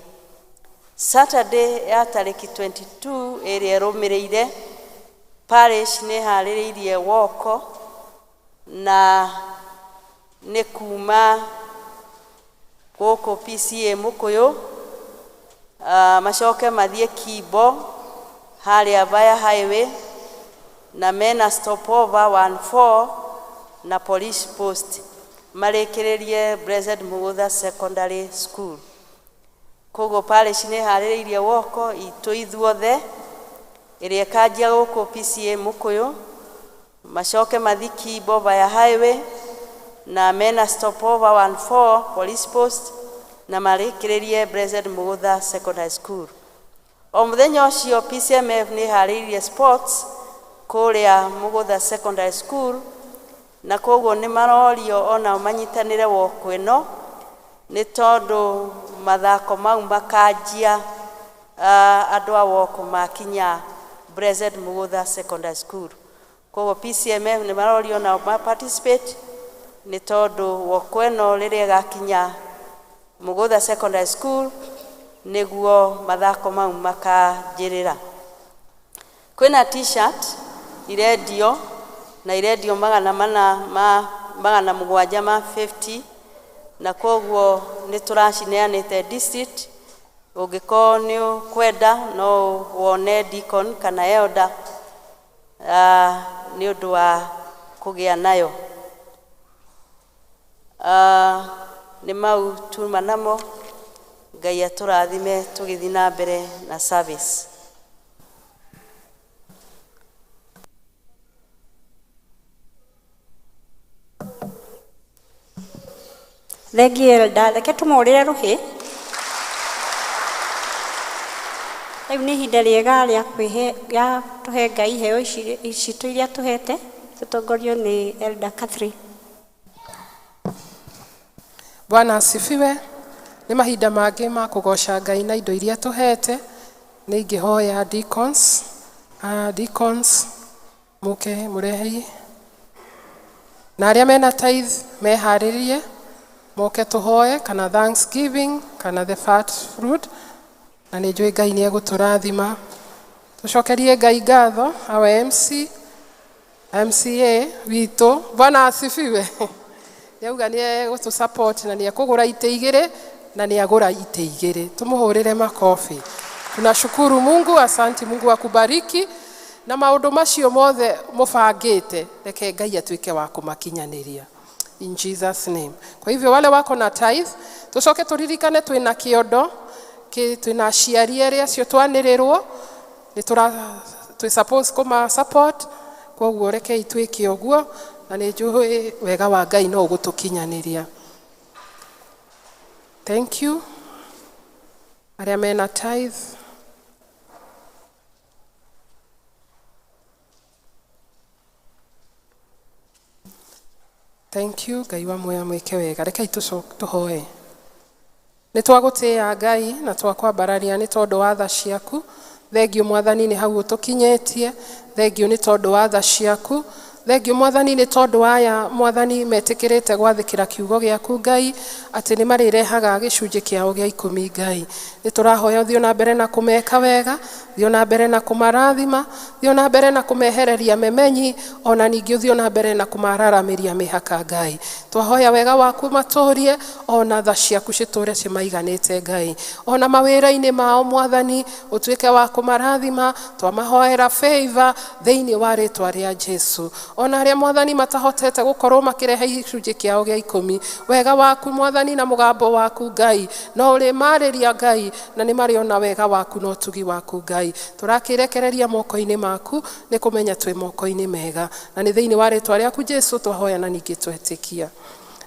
Saturday ya tarĩki 22 ĩrĩa ĩrũmĩrĩire parish nĩ harĩrĩirie woko na nĩ kuma gũkũ PCA Mũkũyũ macoke mathiĩ Kimbo harĩa via highway na mena stopover 14 na police post marĩkĩrĩrie Blessed Mugutha Secondary School. Koguo parish nĩ harĩrĩirie woko itũ ithuothe ĩrĩa kanjia gũkũ PCA Mũkũyũ macoke mathiĩ Kimbo via highway na mena stopover 14 police post na marĩkĩrĩrie Blessed Mugutha Secondary School. O mũthenya ũcio PCMF nĩ harĩrĩirie sports kũrĩa Mugutha Secondary School, na koguo nĩ marorio ona manyitanĩre woko ĩno nĩ tondũ mathako mau makanjia andũ a woko makinya Blessed Mugutha Secondary School. Koguo PCMF nĩ marorio na participate nĩ tondũ woko ĩno rĩrĩa gakinya Mugutha Secondary School nĩguo mathako mau makanjĩrĩra. Kwĩna t-shirt irendio na irendio 750 na koguo nĩ tũracineanĩte district. Ũngĩkorwo nĩ kwenda no wone deacon kana elder nĩ ũndũ wa kũgĩa nayo. Nĩ mau tuma namo. Ngai atũrathime tũgĩthiĩ na mbere na service. Thengi elda reke tũmũrĩre rũhĩ. Rĩu nĩ ihinda rĩega rĩa tũhe Ngai iheo citũ iria tũhete, tũtongorio nĩ Elder Catherine. Bwana asifiwe. Nĩ mahinda mangĩ ma kũgoca Ngai na indo iria tũhete. Nĩ ingĩhoya deacons mũke mũrehe na arĩa mena tithe meharĩrie moke tũhoe kana thanksgiving kana the fat fruit, na nĩ njũĩ Ngai nĩ egũtũrathima. Tũcokerie Ngai ngatho our MCA witũ. Bwana asifiwe. Yauga nĩ egũtũ-support na nĩ ekũgũra itĩ igĩrĩ na nĩ agũra itĩ igĩrĩ. Tũmũhũrĩre makofi. Tunashukuru Mungu, asanti Mungu akubariki na maũndũ macio mothe mũbangĩte reke Ngai atuĩke wa kũmakinyanĩria. In Jesus name. Kwa hivyo wale wako na tithe tucoke turirikane twina kiondo twina aciari arĩa acio twanĩrĩrwo nĩ suppose kuma support. Koguo reke ituĩke ũguo na nĩ njũĩ wega wa Ngai no ũgũtũkinyanĩria. Thank you. Arĩa mena tithe. Thank you. Ngai wa muoya mwĩke wega. Reke tũhoe. Nĩ twagũtĩĩa Ngai na twakwambararia nĩ tondũ wa tha ciaku. Thengiũ Mwathani nĩ hau ũtũkinyĩtie. Thengiũ nĩ tondũ wa tha ciaku. Thengiũ Mwathani nĩ tondũ aya Mwathani metĩkĩrĩte gwathĩkĩra kiugo gĩaku Ngai atĩ nĩ marĩrehaga gĩcunjĩ kĩao gĩa 10 Ngai. Nĩ tũrahoya ũthiĩ na mbere na kũmeka wega, thiĩ na mbere na kũmarathima, thiĩ na mbere na kũmehereria memenyi, ona ningĩ ũthiĩ na mbere na kũmararamĩria mĩhaka Ngai. Twahoya wega waku matũrie, ona tha ciaku citũre cimaiganĩte Ngai. Ona mawĩra-inĩ mao Mwathani ũtuĩke wa kũmarathima, twamahoera favor thĩinĩ wa rĩtwa rĩa Jesu. ona arĩa Mwathani matahotete gũkorwo makĩrehe gĩcunjĩ kĩao gĩa 10. Wega waku Mwathani na mũgambo waku Ngai no ũrĩ marĩria Ngai, na nĩ marĩona wega waku na ũtugi waku Ngai. Tũrakĩrekereria moko-inĩ maku nĩ kũmenya twĩ moko-inĩ mega, na nĩ thĩinĩ wa rĩtwa rĩaku Jesu twahoya na ningĩ twetĩkia.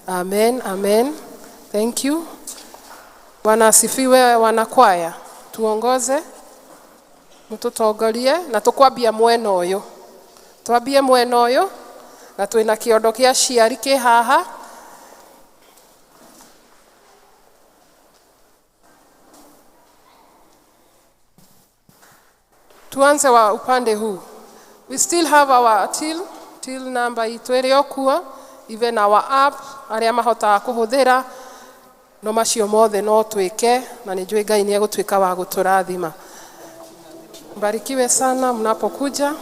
Amen, amen. Thank you. Bwana asifiwe. Wanakwaya tuongoze, mtutongorie na tukwambia mwena ũyũ. Twambie mwena ũyũ na twĩna kĩondo kĩa ciari kĩ haha. Tuanze wa upande huu. We still have our till number itu ĩrĩ okuo, even our app arĩa mahotaga kũhũthĩra. No macio mothe no twĩke, na nĩ njũĩ Ngai nĩ egũtuĩka wa gũtũrathima. Mbarikiwe sana mnapokuja.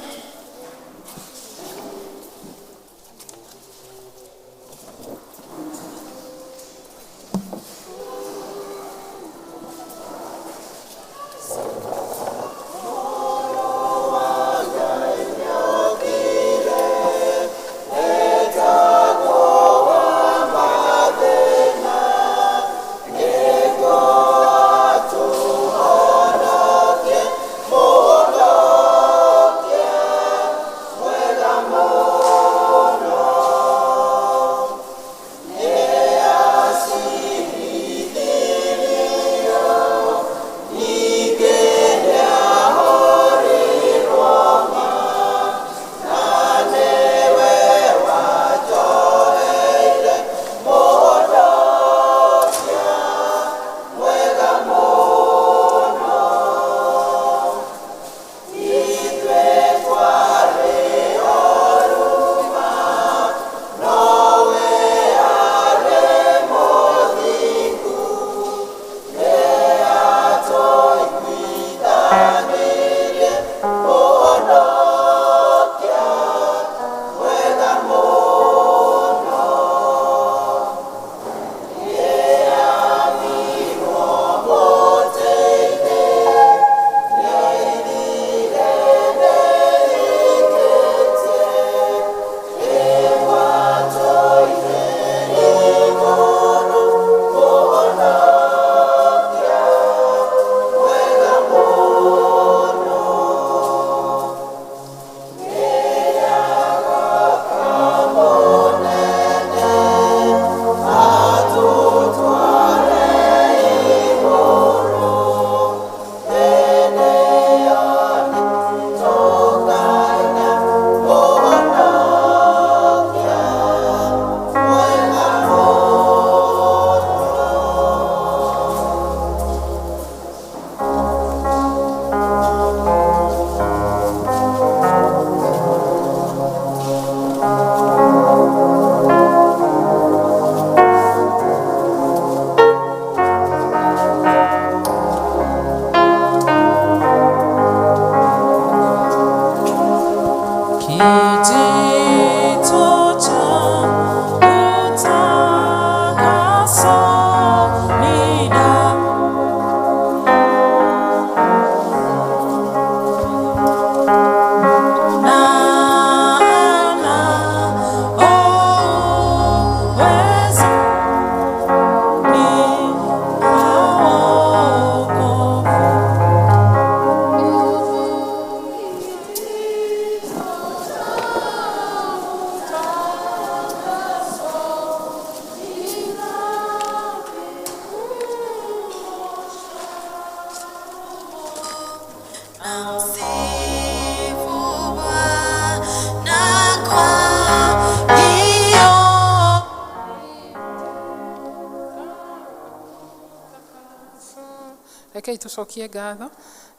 Rekei tucokie ngatho.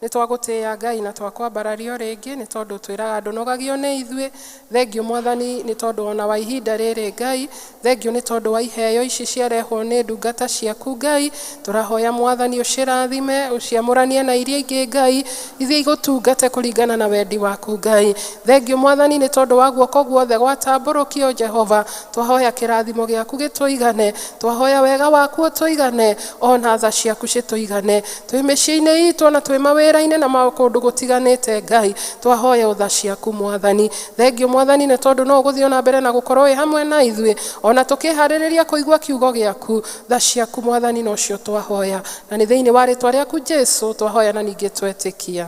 Nĩ twagũtĩĩa Ngai na twakwambarario rĩngĩ nĩ tondũ twĩraga ndũnogagio nĩ ithuĩ. Thengio Mwathani nĩ tondũ ona wa ihinda rĩrĩ Ngai. Thengio nĩ tondũ wa iheo ici ciarehwo nĩ ndungata ciaku Ngai. Tũrahoya Mwathani ũcirathime, ũciamũranie na iria ingĩ Ngai, ithiĩ igũtungate kũringana na wendi waku Ngai. Thengio Mwathani nĩ tondũ wa guoko guothe gwatambũrũkio Jehova. Twahoya kĩrathimo gĩaku gĩtũigane, twahoya wega waku ũtũigane, ona tha ciaku citũigane. twĩ mĩciĩ-inĩ itũ na twĩ mawĩra-inĩ na maũndũ gũtiganĩte Ngai twahoya ũtha ciaku Mwathani. Thengio Mwathani nĩ tondũ no ũgũthiĩ ona mbere na gũkorwo wĩ hamwe na ithuĩ ona tũkĩharĩrĩria kũigua kiugo gĩaku. Tha ciaku Mwathani nocio twahoya na nĩ thĩinĩ wa rĩtwa rĩaku Jesũ twahoya na ningĩ twetĩkia.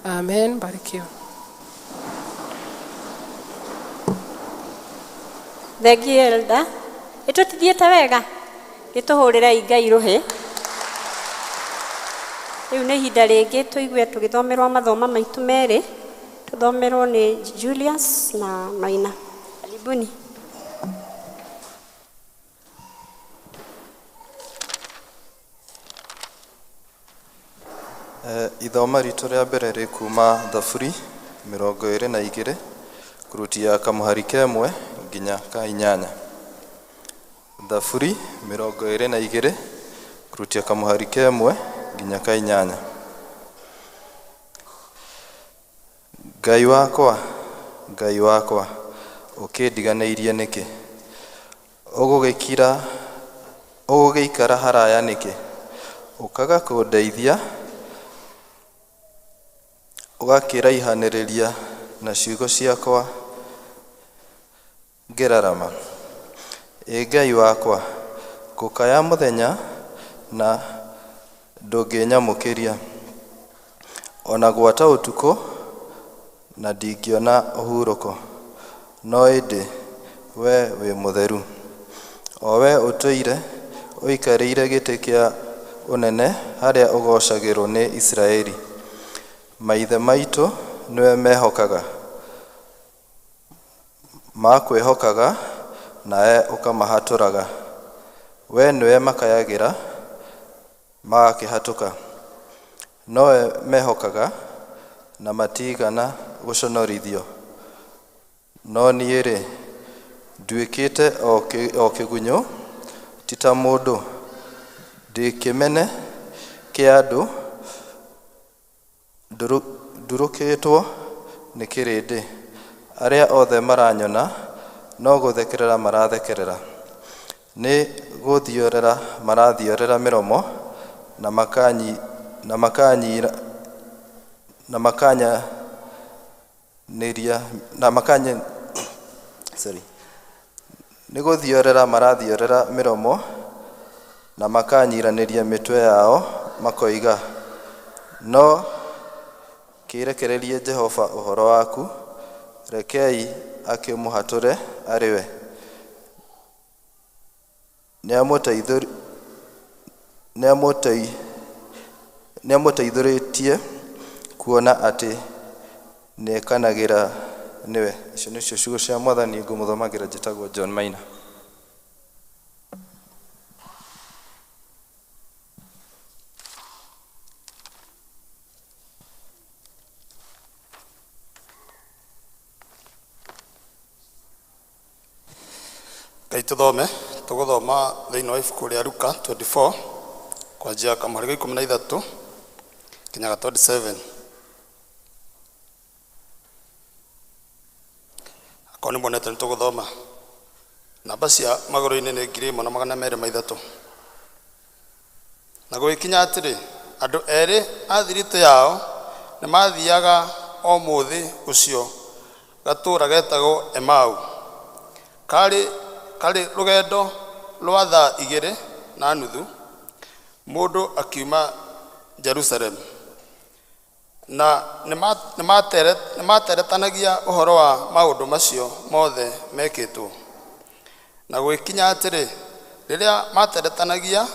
Amen. Barikiwa. Thengio Elda, ĩtũtithiĩte wega, gĩtũhũrĩre Ngai rũhĩ. Rĩu nĩ ihinda rĩngĩ tũigue tũgĩthomerwo mathoma maitũ merĩ, tũthomerwo nĩ Julius na Maina. Karibuni. Ithoma ritũ rĩa mbere rĩ kuma Thaburi 22 kurutia kamũhari kemwe nginya ka 8. Thaburi 22 kurutia kamũhari kemwe nginya ka 8. Ngai wakwa ũkĩndiganĩirie nĩkĩ? Ũgũgĩikara haraya nĩkĩ? Ũkaga kũndeithia, ũgakĩraihanĩrĩria na ciugo ciakwa ngĩrarama. Ngai wakwa, ngũkaya mũthenya na ndũngĩnyamũkĩria, ona gwata ũtukũ na ndingĩona ũhurũko. No ĩndĩ we wĩ mũtheru, o we ũtũire ũikarĩire gĩtĩ kĩa ũnene harĩa ũgocagĩrwo nĩ Isiraeli. Maithe maitũ nĩwe mehokaga, makwĩhokaga nawe ũkamahatũraga. We nĩwe makayagĩra magakĩhatũka, nowe mehokaga na matigana gũconorithio. No niĩ-rĩ, nduĩkĩte o kĩgunyũ, ti ta mũndũ, ndĩ kĩmene kĩa andũ, ndurũkĩtwo nĩ kĩrĩndĩ. Arĩa othe maranyona no gũthekerera marathekerera, nĩ gũthiorera marathiorera mĩromo na nĩ gũthiorera marathiorera mĩromo na makanyiranĩria mĩtwe yao makoiga. No kĩrekererie Jehova ũhoro waku, rekei akĩmũhatũre arĩ we. Nĩamũteithũrĩtie kuona atĩ nĩekanagĩra nĩwe. Icio nĩcio ciugo cia Mwathani. Ngũmũthomagĩra njĩtagwo John Maina. Ngai tũgũthoma thĩinĩ wa ibuku rĩa Luka 24 kwanjia kamũhari ga 13 nginya 27. Akorwo nĩ muonete nĩ tũgũthoma. Namba cia magũrũ-inĩ nĩ 1,203. Na gũgĩkinya atĩrĩ, andũ erĩ a thiritũ yao nĩ mathiaga o mũthĩ ũcio gatũũra getagwo Emau. Karĩ rũgendo rwa thaa 2:30 mũndũ akiuma Jerusalemu, na nĩ materetanagia ũhoro wa maũndũ macio mothe mekĩtwo. Na gũgĩkinya atĩrĩ, rĩrĩa materetanagia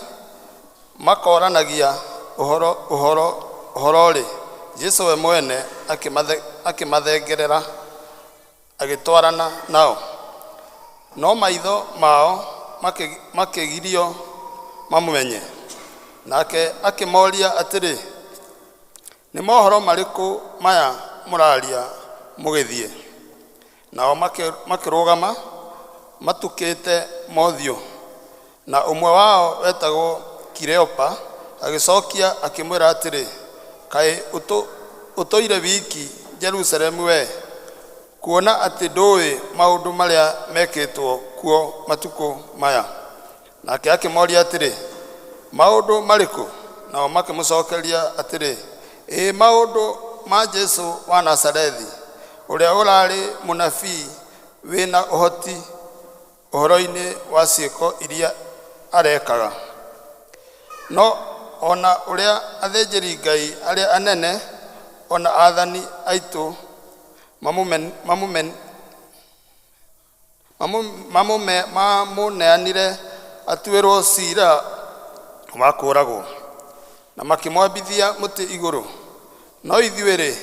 makoranagia ũhoro-rĩ, Jesũ we mwene akĩmathengerera agĩtwarana nao. No maitho mao makĩgirio mamũmenye. Nake akĩmoria atĩrĩ, nĩ mohoro marĩkũ maya mũraria mũgĩthiĩ? Nao makĩrũgama matukĩte mothiũ. Na ũmwe wao wetagwo Kileopa agĩcokia akĩmwĩra atĩrĩ, kaĩ ũtũire wiki Jerusalemu we, kuona atĩ ndũĩ maũndũ marĩa mekĩtwo kuo matukũ maya? Nake akĩmoria atĩrĩ, maũndũ marĩkũ? nao makĩmũcokeria atĩrĩ, ĩ maũndũ ma Jesu wa Nazarethi, ũrĩa ũrarĩ mũnabii wĩna ũhoti ũhoro-inĩ wa ciĩko iria arekaga. No ona ũrĩa athĩnjĩri Ngai arĩa anene ona athani aitũ mamũneanire atuĩrwo ciira wa kũũragwo, na makĩmwambithia mũtĩ igũrũ. No ithuĩ-rĩ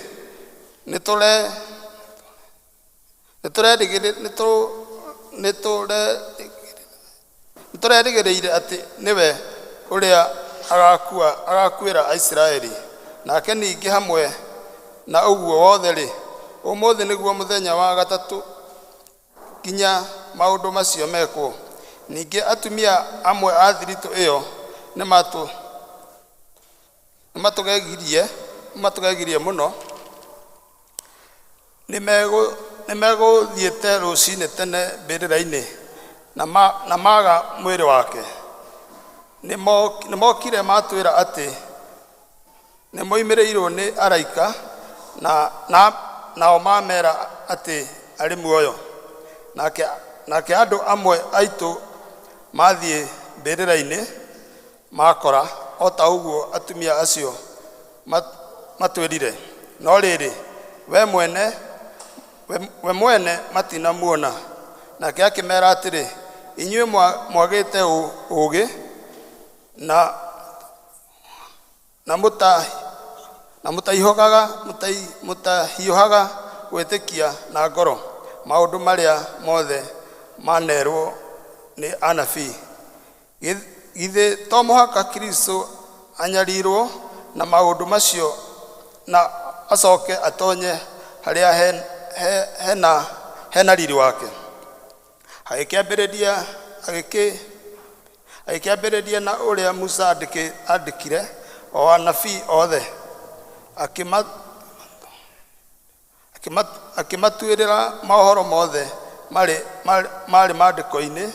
nĩtũrerĩgĩrĩire atĩ nĩwe ũrĩa agakuĩra Aisiraeli. Nake ningĩ hamwe na ũguo wothe-rĩ, ũmũthĩ nĩguo mũthenya wa gatatũ nginya maũndũ macio mekwo. Ningĩ atumia amwe a thiritũ ĩyo nĩmatũgegirie mũno. Nĩmegũthiĩte rũcinĩ tene mbĩrĩra-inĩ na maga mwĩrĩ wake. Nĩmokire matwĩra atĩ nĩmoimĩrĩirwo nĩ araika, nao mamera atĩ arĩ muoyo. Nake andũ amwe aitũ mathiĩ mbĩrĩra-inĩ makora o ta ũguo atumia acio matwĩrire. No rĩrĩ, we mwene matinamuona. Nake akĩmera atĩrĩ, inyuĩ mwagĩte ũũgĩ na mũtahiũhaga gwĩtĩkia na ngoro maũndũ marĩa mothe manerwo nĩ anabii. Githĩ to mũhaka Kristo anyarirwo na maũndũ macio na acoke atonye harĩa hena riri wake? Agĩkĩambĩrĩria na ũrĩa Musa andĩkire o anabii othe, akĩmatuĩrĩra mohoro mothe marĩ maandĩko-inĩ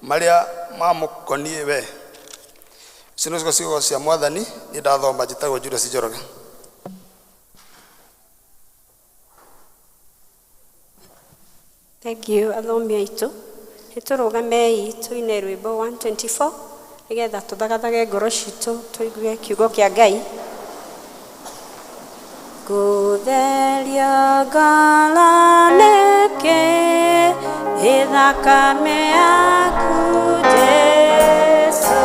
marĩa mamũkoniĩ we. Ici nĩcio ciugo cia Mwathani. Nĩ ndathoma. Njĩtagwo Julius Njoroge. Thank you, athomi aitũ. Nĩtũrũgamei tũine rwĩmbo 124 nĩgetha tũthagathage ngoro citũ tũigue kiugo kĩa Ngai. Gũtheria ngala nĩkĩ, ĩthakame yaku Jesu.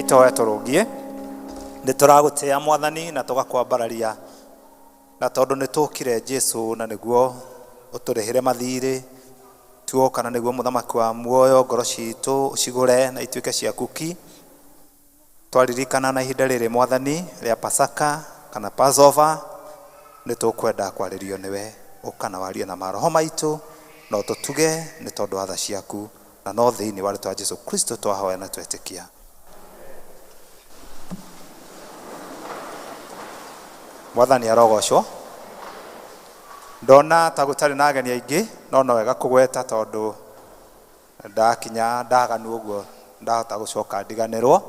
toe tũrũngie. Nĩ tũragũtĩĩa Mwathani na tũgakwambararia na tondũ nĩ tũkire Jesu na nĩguo ũtũrĩhĩre mathirĩ tuoka na nĩguo mũthamaki wa muoyo ngoro citũ ũcigũre na ituĩke ciaku ki. Twaririkana na ihinda rĩrĩ Mwathani rĩa Pasaka kana Passover, nĩ tũkwenda kwarĩrio nĩwe ũkana warie na maroho maitũ no tũtuge nĩ tondũ wa tha ciaku na no thĩinĩ wa rĩĩtwa Jesu Kristo twahoya na twetĩkia. Mwathani arogocwo. Ndona ta gũtarĩ na ageni aingĩ no wega kũgweta tondũ ndakinya ndaganu ũguo ndahota gũcoka ndiganĩrwo.